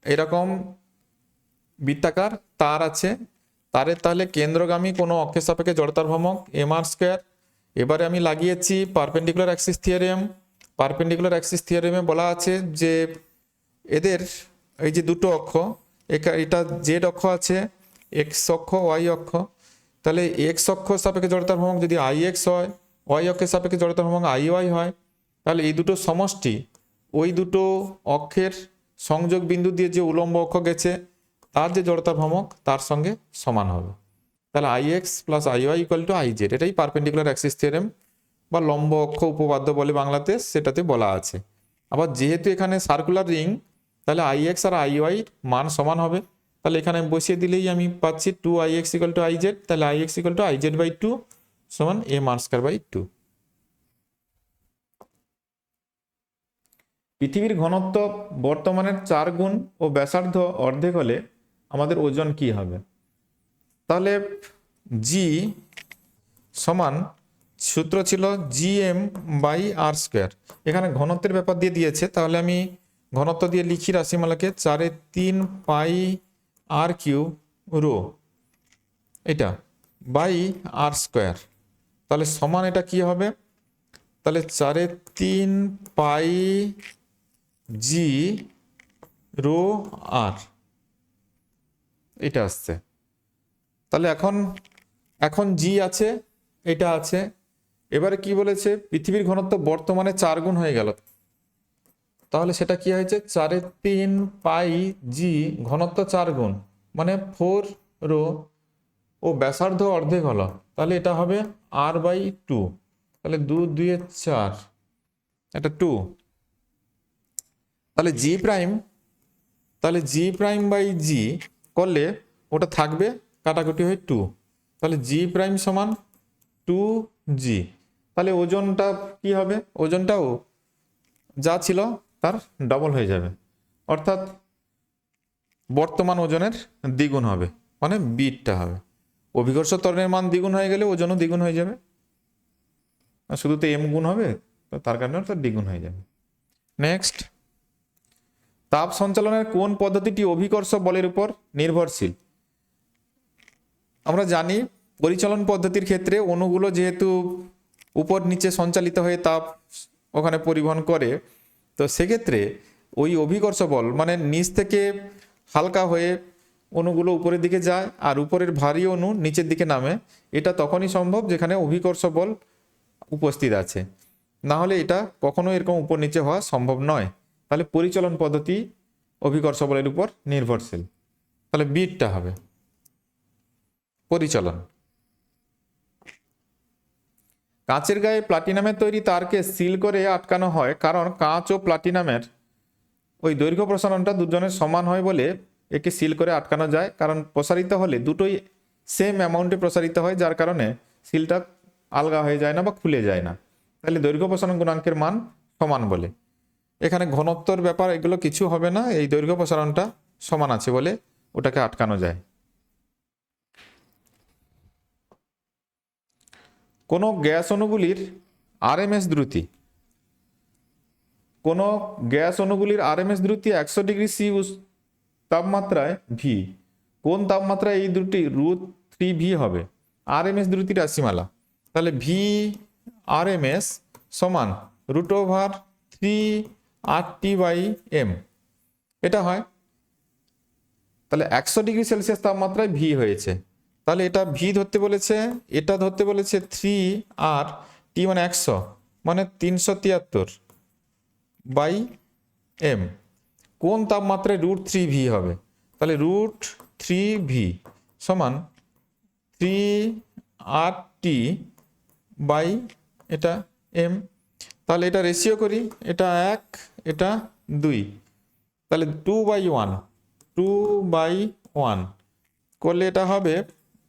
এরকম বৃত্তাকার তার আছে, তারের তাহলে কেন্দ্রগামী কোনো অক্ষের সাপেক্ষে জড়তার ভ্রামক এম আর স্কোয়ার। এবারে আমি লাগিয়েছি perpendicular axis theorem. Perpendicular axis থিওরেমে বলা আছে যে এদের এই যে দুটো অক্ষ, এটা জেড অক্ষ আছে, এক্স অক্ষ, ওয়াই অক্ষ। তাহলে এক্স অক্ষ সাপেক্ষে জড়তার ভ্রামক যদি আই এক্স হয়, ওয়াই অক্ষের সাপেক্ষে জড়তার ভ্রামক আই ওয়াই হয়, তাহলে এই দুটো সমষ্টি ওই দুটো অক্ষের সংযোগ বিন্দু দিয়ে যে উলম্ব অক্ষ গেছে তার যে জড়তার ভ্রামক তার সঙ্গে সমান হবে। তাহলে I X plus I Y equal to I Z, এটাই পারপেন্ডিকুলার অ্যাক্সিস থিওরেম বা লম্ব অক্ষ উপপাদ্য বলে বাংলাতে, সেটাতে বলা আছে। আবার যেহেতু এখানে সার্কুলার রিং, তাহলে আই এক্স আর আই ওয়াই মান সমান হবে। তাহলে এখানে বসিয়ে দিলেই আমি পাচ্ছি 2ix equal to I Z, তাহলে I X equal to I Z by 2 সমান এম আর স্কোয়ার বাই 2। পৃথিবীর ঘনত্ব বর্তমানের 4 গুণ ও ব্যাসার্ধ অর্ধেক হলে আমাদের ওজন কি হবে? তাহলে জি সমান সূত্র ছিল G M by R square. এখানে ঘনত্বের ব্যাপার দিয়ে দিয়েছে, তাহলে আমি ঘনত্ব দিয়ে লিখি রাশিমালাকে 4/3 পাই আর কিউব রো, এটা বাই আর স্কোয়ার। তাহলে সমান এটা কি হবে, তাহলে 4/3 পাই জি রো আর, এটা আসছে। তাহলে এখন জি আছে, এটা আছে। এবারে কি বলেছে, পৃথিবীর ঘনত্ব বর্তমানে 4 গুণ হয়ে গেল, তাহলে সেটা কি হয়েছে 4/3 পাই জি ঘনত্ব 4 গুণ মানে 4 রো ও ব্যাসার্ধ অর্ধেক হলো, তাহলে এটা হবে আর বাই 2। তাহলে 2 2 4, এটা 2। তাহলে জি প্রাইম, তাহলে জি প্রাইম বাই জি করলে ওটা থাকবে কাটাকুটি হয়ে 2, তাহলে জি প্রাইম সমান 2g। তাহলে ওজনটা কি হবে, ওজনটাও যা ছিল তার ডবল হয়ে যাবে, অর্থাৎ বর্তমান ওজনের দ্বিগুণ হবে, মানে বিটটা হবে। অভিকর্ষ ত্বরণের মান দ্বিগুণ হয়ে গেলে ওজনও দ্বিগুণ হয়ে যাবে, শুধু তো এম গুণ হবে, তো তার কারণে অর্থাৎ দ্বিগুণ হয়ে যাবে। নেক্সট, তাপ সঞ্চালনের কোন পদ্ধতিটি অভিকর্ষ বলের উপর নির্ভরশীল? আমরা জানি পরিচালন পদ্ধতির ক্ষেত্রে অণুগুলো যেহেতু উপর নিচে সঞ্চালিত হয়ে তাপ ওখানে পরিবহন করে, তো সেক্ষেত্রে ওই অভিকর্ষ বল মানে নিচ থেকে হালকা হয়ে অণুগুলো উপরের দিকে যায় আর উপরের ভারী অণু নিচের দিকে নামে, এটা তখনই সম্ভব যেখানে অভিকর্ষ বল উপস্থিত আছে, না হলে এটা কখনো এরকম উপর নিচে হওয়া সম্ভব নয়। তাহলে পরিচালন পদ্ধতি অভিকর্ষ বলের উপর নির্ভরশীল, তাহলে বিটটা হবে পরিচালন। কাঁচের গায়ে প্লাটিনামের তৈরি তারকে সিল করে আটকানো হয়, কারণ কাঁচ ও প্লাটিনামের ওই দৈর্ঘ্য প্রসারণটা দুজনের সমান হয় বলে একে সিল করে আটকানো যায়, কারণ প্রসারিত হলে দুটোই সেম অ্যামাউন্টে প্রসারিত হয়, যার কারণে সিলটা আলগা হয়ে যায় না বা খুলে যায় না। তাহলে দৈর্ঘ্য প্রসারণ গুণাঙ্কের মান সমান বলে, এখানে ঘনত্বর ব্যাপার এগুলো কিছু হবে না, এই দৈর্ঘ্য প্রসারণটা সমান আছে বলে ওটাকে আটকানো যায়। কোনো গ্যাস অণুগুলির আরএমএস দ্রুতি, কোনো গ্যাস অণুগুলির আরএমএস দ্রুতি 100 ডিগ্রি সি তাপমাত্রায় ভি, কোন তাপমাত্রায় এই দুটি √3v হবে? আরএমএস দ্রুতি রাশিমালা, তাহলে ভি আরএমএস সমান √3RT/m, এটা হয়। তাহলে 100 ডিগ্রি সেলসিয়াস তাপমাত্রায় ভি হয়েছে, তাহলে এটা ভি ধরতে বলেছে, এটা ধরতে বলেছে 3RT মানে 100 মানে 373/m, কোন তাপমাত্রায় √3v হবে? তাহলে √3v সমান 3RT/ এটা m, তাহলে এটা রেশিও করি, এটা 1 এটা 2, তাহলে 2/1 2/1 করলে এটা হবে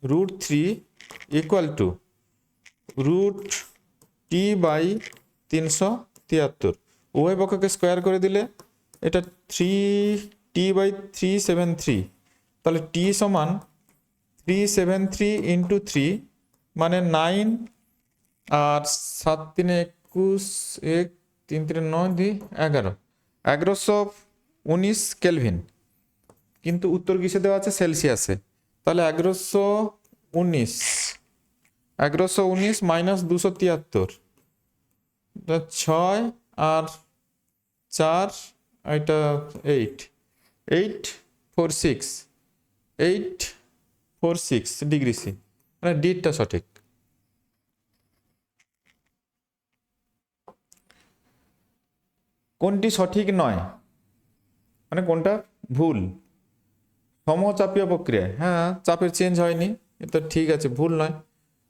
√3 equal to root T by 373, উভয় পক্ষকে স্কোয়ার করে দিলে এটা 3t/373, তাহলে টি সমান 373 ইন্টু 3 মানে 9, আর 7 3 21, 1 3 3 9 2 11, 1119 কেলভিন। কিন্তু উত্তর কিসে দেওয়া আছে? সেলসিয়াসে। তাহলে 1119 মাইনাস 273, 6 আর 4, এটা 846 ডিগ্রি সি, মানে ডিটা সঠিক। কোনটি সঠিক নয়, মানে কোনটা ভুল? সমচাপীয় প্রক্রিয়ায়, হ্যাঁ চাপের চেঞ্জ হয়নি, এটা ঠিক আছে, ভুল নয়।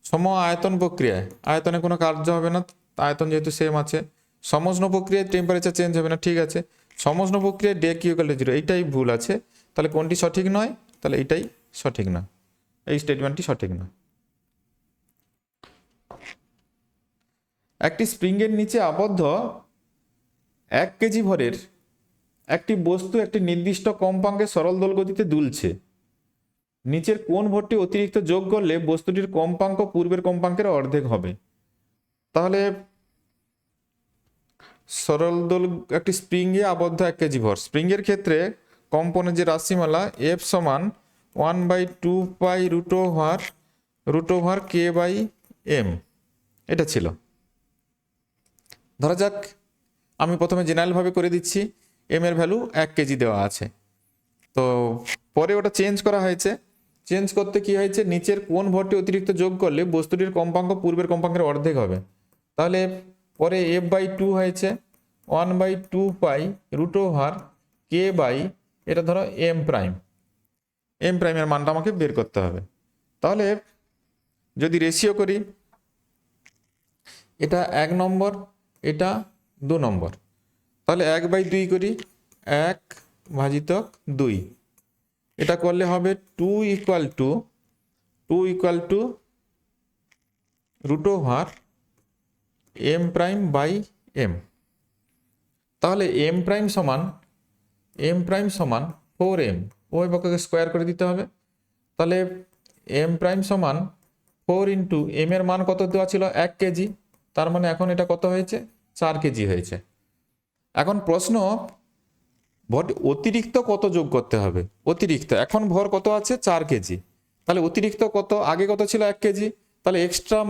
সম আয়তন প্রক্রিয়ায় আয়তনে কোনো কার্য হবে না, আয়তন যেহেতু সেম আছে। সমষ্ণ প্রক্রিয়ায় টেম্পারেচার চেঞ্জ হবে না, ঠিক আছে। সমষ্ণ প্রক্রিয়ায় ডে কিউ ইকুয়াল টু 0, এইটাই ভুল আছে। তাহলে কোনটি সঠিক নয়? তাহলে এইটাই সঠিক না, এই স্টেটমেন্টটি সঠিক না। একটি স্প্রিংয়ের নিচে আবদ্ধ 1 কেজি ভরের একটি বস্তু একটি নির্দিষ্ট কম্পাঙ্কে সরল দোল গতিতে দুলছে। নিচের কোন ভরটি অতিরিক্ত যোগ করলে বস্তুটির কম্পাঙ্ক পূর্বের কম্পাঙ্কের অর্ধেক হবে? তাহলে সরল দোল একটি স্প্রিংয়ে আবদ্ধ 1 কেজি ভর, স্প্রিংয়ের ক্ষেত্রে কম্পনের যে রাশিমালা এফ সমান 1/2 pi root over K by M, এটা ছিল। ধরা যাক আমি প্রথমে জেনারেলভাবে করে দিচ্ছি, এম এর ভ্যালু 1 কেজি দেওয়া আছে, তো পরে ওটা চেঞ্জ করা হয়েছে। চেঞ্জ করতে কি হয়েছে? নিচের কোন ভরটি অতিরিক্ত যোগ করলে বস্তুটির কম্পাঙ্ক পূর্বের কম্পাঙ্কের অর্ধেক হবে। তাহলে পরে f/2 হয়েছে 1/2 pi root over K by, এটা ধরো এম প্রাইমের মানটা আমাকে বের করতে হবে। তাহলে যদি রেশিও করি, এটা 1 নম্বর, এটা 2 নম্বর, তাহলে 1/2 করি, 1/2, এটা করলে হবে 2 equal to root over M prime by M. তাহলে এম প্রাইম সমান 4m, ওই পক্ষকে স্কোয়ার করে দিতে হবে। তাহলে এম প্রাইম সমান 4 ইন্টু এম এর মান কত দেওয়া ছিল? 1 কেজি, তার মানে এখন এটা কত হয়েছে? 4 কেজি হয়েছে। এখন প্রশ্ন, ভর অতিরিক্ত কত যোগ করতে হবে? অতিরিক্ত এখন ভর কত আছে? 4 কেজি, তাহলে অতিরিক্ত কত? আগে কত ছিল? 1 কেজি, তাহলে এক্সট্রা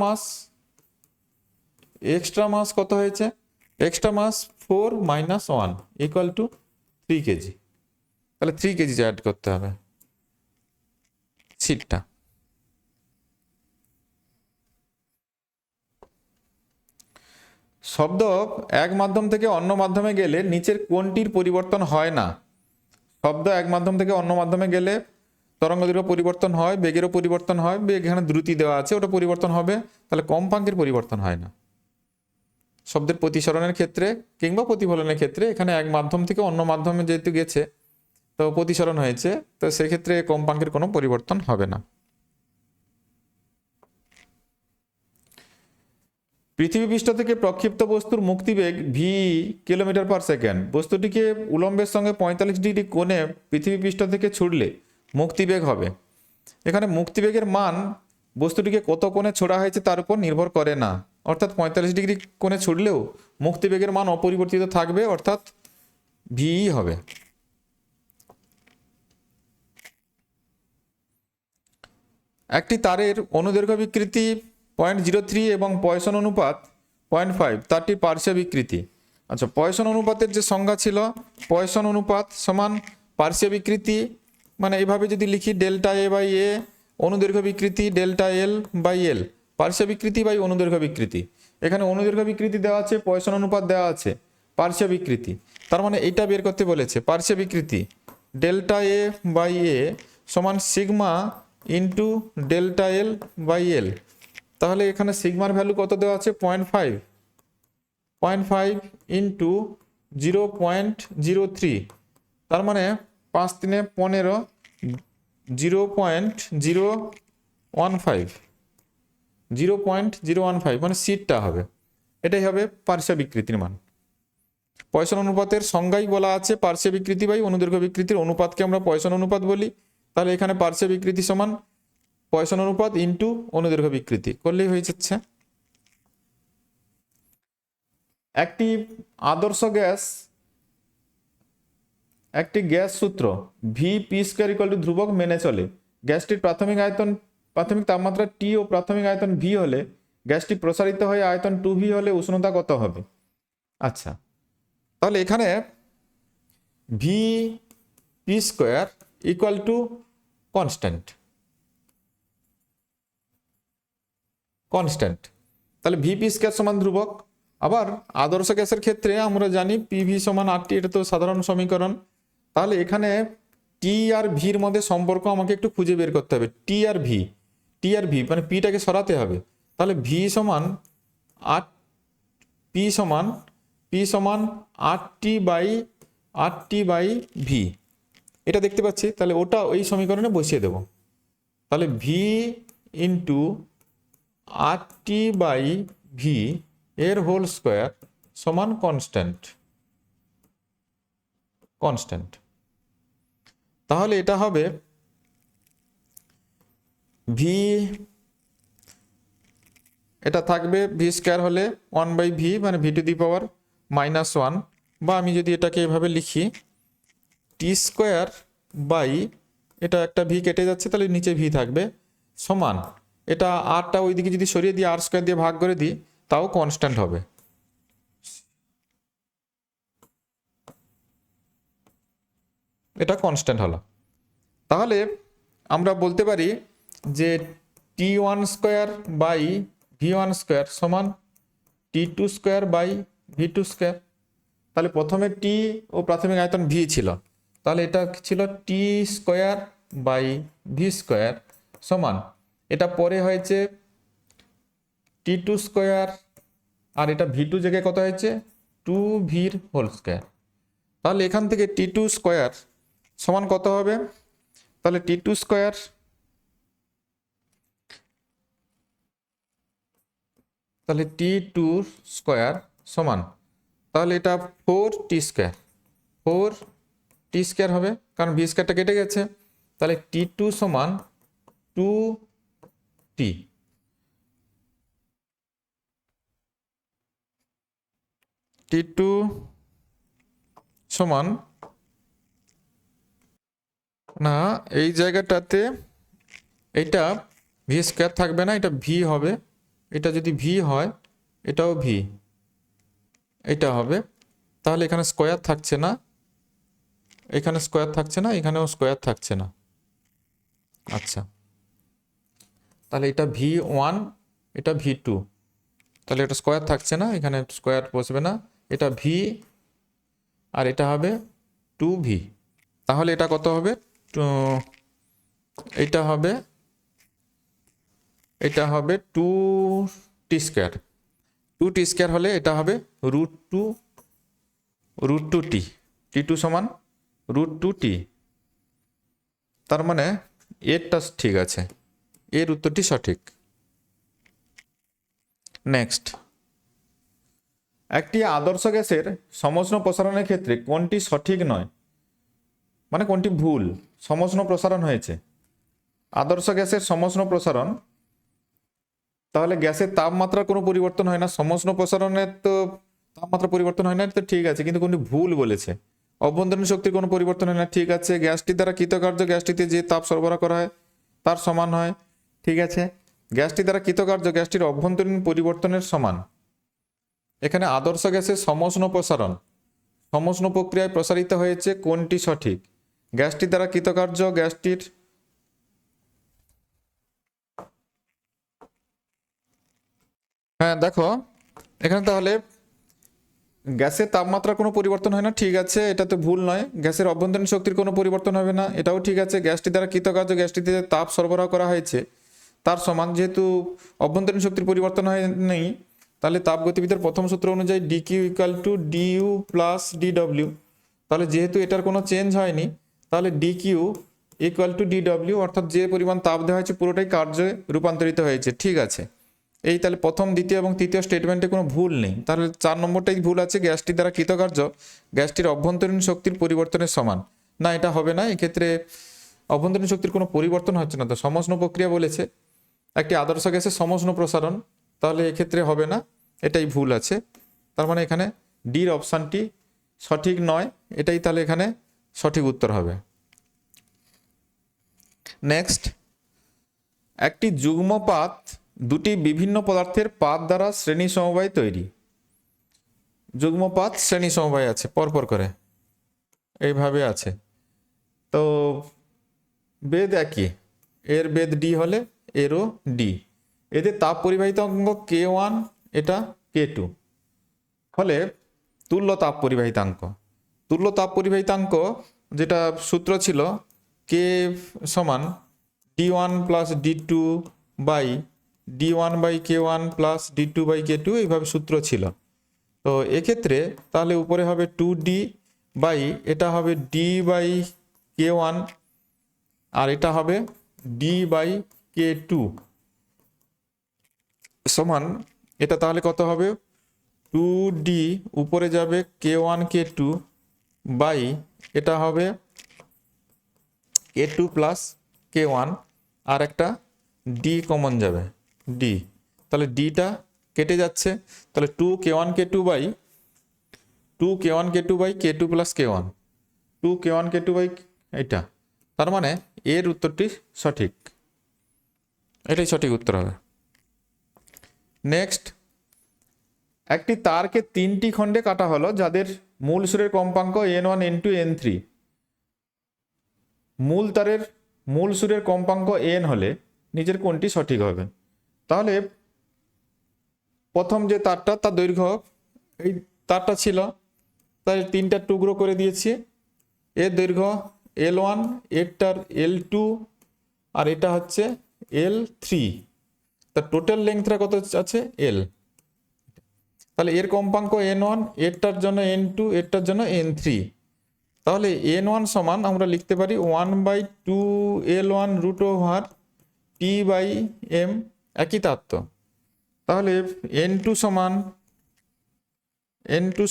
মাস কত হয়েছে? Extra mass 4 - 1 equal to 3 KG, তাহলে 3 কেজি অ্যাড করতে হবে সিটটা। শব্দ এক মাধ্যম থেকে অন্য মাধ্যমে গেলে নিচের কোনটির পরিবর্তন হয় না? শব্দ এক মাধ্যম থেকে অন্য মাধ্যমে গেলে তরঙ্গদৈর্ঘ্য পরিবর্তন হয়, বেগেরও পরিবর্তন হয়, বেগ এখানে দ্রুতি দেওয়া আছে, ওটা পরিবর্তন হবে, তাহলে কম্পাঙ্কের পরিবর্তন হয় না। শব্দের প্রতিসরণের ক্ষেত্রে কিংবা প্রতিফলনের ক্ষেত্রে এখানে এক মাধ্যম থেকে অন্য মাধ্যমে যেহেতু গেছে, তো প্রতিসরণ হয়েছে, তো সেক্ষেত্রে কম্পাঙ্কের কোনো পরিবর্তন হবে না। পৃথিবী পৃষ্ঠ থেকে প্রক্ষিপ্ত বস্তুর মুক্তিবেগ ভি কিলোমিটার/সেকেন্ড। বস্তুটিকে উলম্বের সঙ্গে 45 ডিগ্রি কোণে পৃথিবী পৃষ্ঠ থেকে ছুড়লে মুক্তিবেগ হবে। এখানে মুক্তিবেগের মান বস্তুটিকে কত কোণে ছোড়া হয়েছে তার উপর নির্ভর করে না, অর্থাৎ 45 ডিগ্রি কোণে ছুড়লেও মুক্তিবেগের মান অপরিবর্তিত থাকবে, অর্থাৎ ভি হবে। একটি তারের অনুদৈর্ঘ্য বিকৃতি 0.03 এবং পয়সন অনুপাত 0.5, তারটির পার্শ্ব বিকৃতি। আচ্ছা, পয়সন অনুপাতের যে সংজ্ঞা ছিল, পয়সন অনুপাত সমান পার্শ্ব বিকৃতি, মানে এইভাবে যদি লিখি ডেল্টা এ বাই এ, অনুদৈর্ঘ্য বিকৃতি ডেল্টা এল বাই এল, পার্শ্ব বিকৃতি বাই অনুদৈর্ঘ্য বিকৃতি। এখানে অনুদৈর্ঘ্য বিকৃতি দেওয়া আছে, পয়সন অনুপাত দেওয়া আছে, পার্শ্ব বিকৃতি, তার মানে এইটা বের করতে বলেছে। পার্শ্ব বিকৃতি ডেল্টা এ বাই এ সমান sigma into delta L by L. তাহলে এখানে সিগমার ভ্যালু কত দেওয়া আছে? 0.5 ইন্টু 0.03, তার মানে 5 × 3 = 15, 0.015, 0.015 মানে সিটটা হবে, এটাই হবে পার্শ্ব বিকৃতির মান। পয়সন অনুপাতের সংজ্ঞাই বলা আছে পার্শ্ব বিকৃতি বাই অনুদৈর্ঘ্য বিকৃতির অনুপাতকে আমরা পয়সন অনুপাত বলি। তাহলে এখানে পার্শ্ব বিকৃতি সমান পয়সন অনুপাত ইন্টু অনুদৈর্ঘ্য বিকৃতি করলেই হয়ে যাচ্ছে। একটি আদর্শ গ্যাস, একটি গ্যাস সূত্র V P square equal two ধ্রুবক মেনে চলে। গ্যাসটির প্রাথমিক আয়তন, প্রাথমিক তাপমাত্রা টি ও প্রাথমিক আয়তন ভি হলে গ্যাসটি প্রসারিত হয়ে আয়তন 2V হলে উষ্ণতা কত হবে? আচ্ছা, তাহলে এখানে V P square equal to constant, constant, তাহলে ভি পি স্কোয়ার সমান ধ্রুবক। আবার আদর্শ গ্যাসের ক্ষেত্রে আমরা জানি পিভি সমান RT, এটা তো সাধারণ সমীকরণ। তাহলে এখানে টি আর ভির মধ্যে সম্পর্ক আমাকে একটু খুঁজে বের করতে হবে। টি আর ভি মানে পিটাকে সরাতে হবে। তাহলে ভি সমান পি সমান RT বাই ভি, এটা দেখতে পাচ্ছি। তাহলে ওটা ওই সমীকরণে বসিয়ে দেব। তাহলে V into RT by V এর হোল স্কোয়ার সমান কনস্ট্যান্ট। তাহলে এটা হবে ভি, এটা থাকবে ভি স্কোয়ার হলে 1/ভি মানে ভি টু দি পাওয়ার -1, বা আমি যদি এটাকে এভাবে লিখি টি স্কোয়ার বাই, এটা একটা ভি কেটে যাচ্ছে তাহলে নিচে ভি থাকবে, সমান এটা আরটা ওইদিকে যদি সরিয়ে দিই আর স্কোয়ার দিয়ে ভাগ করে দিই তাও কনস্ট্যান্ট হবে। এটা কনস্ট্যান্ট হলো। তাহলে আমরা বলতে পারি যে T1 square by V1 square সমান T2 square by V2 square. তাহলে প্রথমে টি ও প্রাথমিক আয়তন ভি ছিল, তাহলে এটা ছিল টি স্কোয়ার বাই ভি স্কোয়ার সমান, এটা পরে হয়েছে T2 স্কোয়ার, আর এটা V2 জায়গায় কত হয়েছে 2Vর হোল স্কোয়ার। তাহলে এখান থেকে T2 স্কোয়ার সমান কত হবে? তাহলে T2 স্কোয়ার T2 স্কোয়ার সমান, তাহলে এটা 4T স্কোয়ার হবে, কারণ ভি স্কোয়ারটা কেটে গেছে। তাহলে T2 সমান 2T, T2 সমান, না এই জায়গাটাতে এটা ভি স্কোয়ার থাকবে না, এটা ভি হবে। এটা যদি ভি হয় এটাও ভি, এটা হবে। তাহলে এখানে স্কোয়ার থাকছে না, এখানে স্কোয়ার থাকছে না, এখানেও স্কোয়ার থাকছে না। আচ্ছা, তাহলে এটা V1, এটা V2, তাহলে এটা স্কোয়ার থাকছে না, এখানে স্কোয়ার বসবে না, এটা ভি আর এটা হবে 2V। তাহলে এটা কত হবে? এটা হবে 2T স্কোয়ার। 2T স্কোয়ার হলে এটা হবে √2T, T2 সমান √2T। তার মানে এরটা ঠিক আছে, এর উত্তরটি সঠিক। নেক্সট, একটি আদর্শ গ্যাসের সমষ্ণ প্রসারণের ক্ষেত্রে কোনটি সঠিক নয়, মানে কোনটি ভুল? সমষ্ণ প্রসারণ হয়েছে, আদর্শ গ্যাসের সমষ্ণ প্রসারণ, তাহলে গ্যাসের তাপমাত্রার কোনো পরিবর্তন হয় না। সমষ্ণ প্রসারণের তো তাপমাত্রা পরিবর্তন হয় না, তো ঠিক আছে, কিন্তু কোনটি ভুল বলেছে। অভ্যন্তরীণ শক্তির কোনো পরিবর্তন হয় না, ঠিক আছে। গ্যাসটি দ্বারা কৃতকার্য গ্যাসটিতে যে তাপ সরবরাহ করা হয় তার সমান হয়, ঠিক আছে। গ্যাসটি দ্বারা কৃতকার্য গ্যাসটির অভ্যন্তরীণ পরিবর্তনের সমান। এখানে আদর্শ গ্যাসের সমষ্ণ প্রসারণ, সমষ্ণ প্রক্রিয়ায় প্রসারিত হয়েছে, কোনটি সঠিক? গ্যাসটি দ্বারা কৃতকার্য গ্যাসটির, হ্যাঁ দেখো এখানে তাহলে গ্যাসের তাপমাত্রার কোনো পরিবর্তন হয় না, ঠিক আছে, এটা তো ভুল নয়। গ্যাসের অভ্যন্তরীণ শক্তির কোনো পরিবর্তন হবে না, এটাও ঠিক আছে। গ্যাসটি দ্বারা কৃতকার্য গ্যাসটিতে তাপ সরবরাহ করা হয়েছে তার সমান, যেহেতু অভ্যন্তরীণ শক্তির পরিবর্তন হয় নেই, তাহলে তাপগতিবিদের প্রথম সূত্র অনুযায়ী DQ equal to dU plus ডিডব্লিউ। তাহলে যেহেতু এটার কোনো চেঞ্জ হয়নি, তাহলে ডিকিউ ইকুয়াল টু ডিডব্লিউ, অর্থাৎ যে পরিমাণ তাপ দেওয়া হয়েছে পুরোটাই কার্যে রূপান্তরিত হয়েছে, ঠিক আছে। এই তাহলে প্রথম দ্বিতীয় এবং তৃতীয় স্টেটমেন্টে কোনো ভুল নেই, তাহলে 4 নম্বরটাই ভুল আছে, গ্যাসটি দ্বারা কৃতকার্য গ্যাসটির অভ্যন্তরীণ শক্তির পরিবর্তনের সমান। না, এটা হবে না, এক্ষেত্রে অভ্যন্তরীণ শক্তির কোনো পরিবর্তন হচ্ছে না, তো সমষ্ণ প্রক্রিয়া বলেছে, একটি আদর্শ গ্যাসের সমষ্ণ প্রসারণ, তাহলে এক্ষেত্রে হবে না, এটাই ভুল আছে। তার মানে এখানে ডির অপশানটি সঠিক নয়, এটাই তাহলে এখানে সঠিক উত্তর হবে। নেক্সট, একটি যুগ্মপাত দুটি বিভিন্ন পদার্থের পাত দ্বারা শ্রেণী সমবায় তৈরি। যুগ্মপাত শ্রেণী সমবায় আছে পরপর করে এইভাবে আছে, তো বেদ একই, এর বেদ ডি হলে এরও ডি, এদের তাপ পরিবাহিতাঙ্ক K1, এটা K2 হলে তুল্য তাপ পরিবাহিতাঙ্ক। তুল্য তাপ পরিবাহিতাঙ্ক যেটা সূত্র ছিল K সমান D1 plus D2 by D1 by K1 plus D2 by K2, এইভাবে সূত্র ছিল। তো এক্ষেত্রে তাহলে উপরে হবে 2D বাই এটা হবে D বাই K1 আর এটা হবে D বাই K2 সমান, এটা তাহলে কত হবে 2D উপরে যাবে K1 K2 বাই এটা হবে K2 প্লাস K1 আর একটা D কমন যাবে D, তাহলে ডিটা কেটে যাচ্ছে, তাহলে 2K1 K2 by 2K1 K2 by K2 plus K1, 2K1 K2 by এটা, তার মানে এর উত্তরটি সঠিক, এটাই সঠিক উত্তর হবে। নেক্সট, একটি তারকে 3টি খণ্ডে কাটা হলো যাদের মূল সুরের কম্পাঙ্ক N1 N2 N3। মূল তারের মূল সুরের কম্পাঙ্ক N হলে নিচের কোনটি সঠিক হবে? তাহলে প্রথম যে তারটা তার দৈর্ঘ্য এই তারটা ছিল, তাই 3টা টুকরো করে দিয়েছি, এর দৈর্ঘ্য L1, এরটার L2 আর এটা হচ্ছে L3, তার টোটাল লেন্থটা কত আছে L, তাহলে এর কম্পাঙ্ক N1, এরটার জন্য N2, এরটার জন্য N3, তাহলে N1 সমান আমরা লিখতে পারি 1/2L1 root over T by M, একই তার তো, তাহলে N2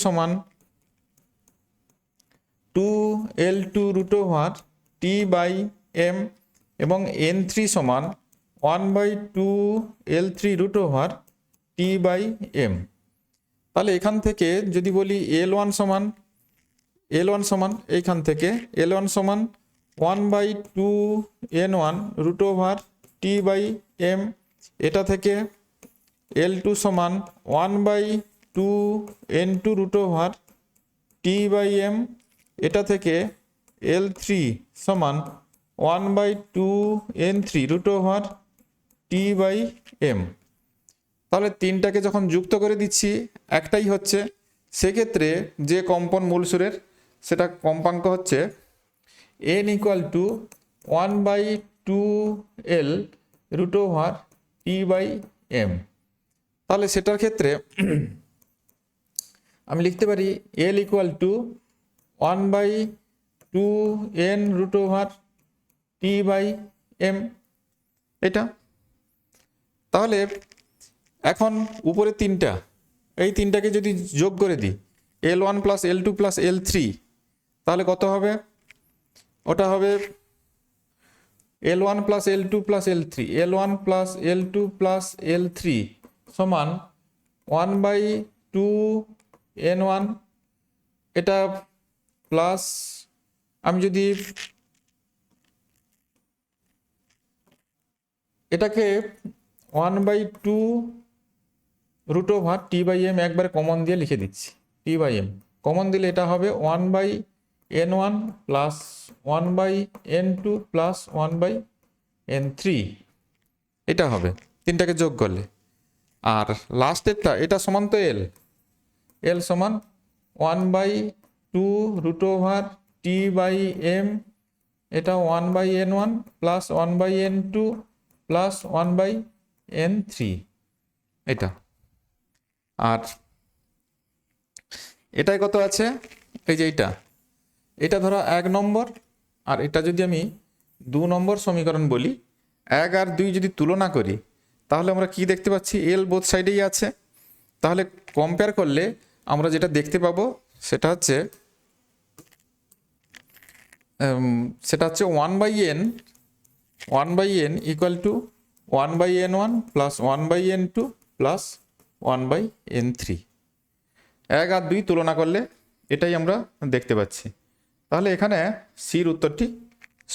সমান 2L2 root over T by M এবং N3 সমান 1/2L3 root over T by M। তাহলে এখান থেকে যদি বলি L1 সমান এইখান থেকে L1 সমান 1/2N1 root over T by M, এটা থেকে L2 সমান 1/2N2 root over T by M, এটা থেকে L3 সমান 1/2N3 root over T by M। তাহলে তিনটাকে যখন যুক্ত করে দিচ্ছি একটাই হচ্ছে, সেক্ষেত্রে যে কম্পন মূল সুরের সেটা কম্পাঙ্ক হচ্ছে N = 1/2L root over T by M। তাহলে সেটার ক্ষেত্রে আমি লিখতে পারি L = 1/2N root over T by M, এটা। তাহলে এখন উপরে তিনটা, এই তিনটাকে যদি যোগ করে দিই L1 plus L2 plus L3, তাহলে কত হবে? ওটা হবে L1 plus L2 plus L3, L1 plus L2 plus L3 সমান 1/2N1, এটা প্লাস আমি যদি এটাকে 1/2 root over T by M একবার কমন দিয়ে লিখে দিচ্ছি, T বাই M কমন দিলে এটা হবে 1/N1 plus 1/N2 plus 1/N3, এটা হবে তিনটাকে যোগ করলে। আর লাস্টেরটা এটা সমান তো L সমান 1/2 root over T by M, এটা 1/N1 plus 1/N2 plus 1/N3, এটা। আর এটাই কত আছে, এই যে এটা ধরো 1 নম্বর, আর এটা যদি আমি 2 নম্বর সমীকরণ বলি, 1 আর 2 যদি তুলনা করি তাহলে আমরা কি দেখতে পাচ্ছি, এল বোথ সাইডেই আছে। তাহলে কম্পেয়ার করলে আমরা যেটা দেখতে পাবো সেটা হচ্ছে 1/n equal to 1/n1 plus 1/n2 plus 1/n3। 1 আর 2 তুলনা করলে এটাই আমরা দেখতে পাচ্ছি। তাহলে এখানে সির উত্তরটি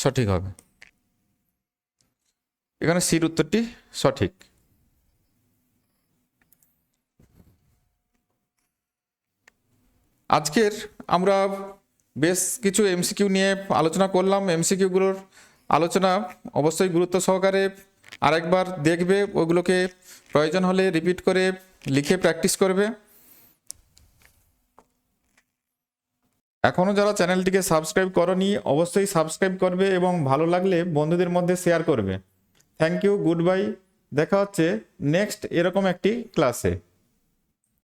সঠিক হবে। এখানে সির উত্তরটি সঠিক। আজকের আমরা বেশ কিছু এমসিকিউ নিয়ে আলোচনা করলাম। এমসিকিউগুলোর আলোচনা অবশ্যই গুরুত্ব সহকারে আরেকবার দেখবে, ওগুলোকে প্রয়োজন হলে রিপিট করে লিখে প্র্যাকটিস করবে। এখনও যারা চ্যানেলটিকে সাবস্ক্রাইব করনি অবশ্যই সাবস্ক্রাইব করবে এবং ভালো লাগলে বন্ধুদের মধ্যে শেয়ার করবে। Thank you, good bye. দেখা হচ্ছে নেক্সট এরকম একটি ক্লাসে।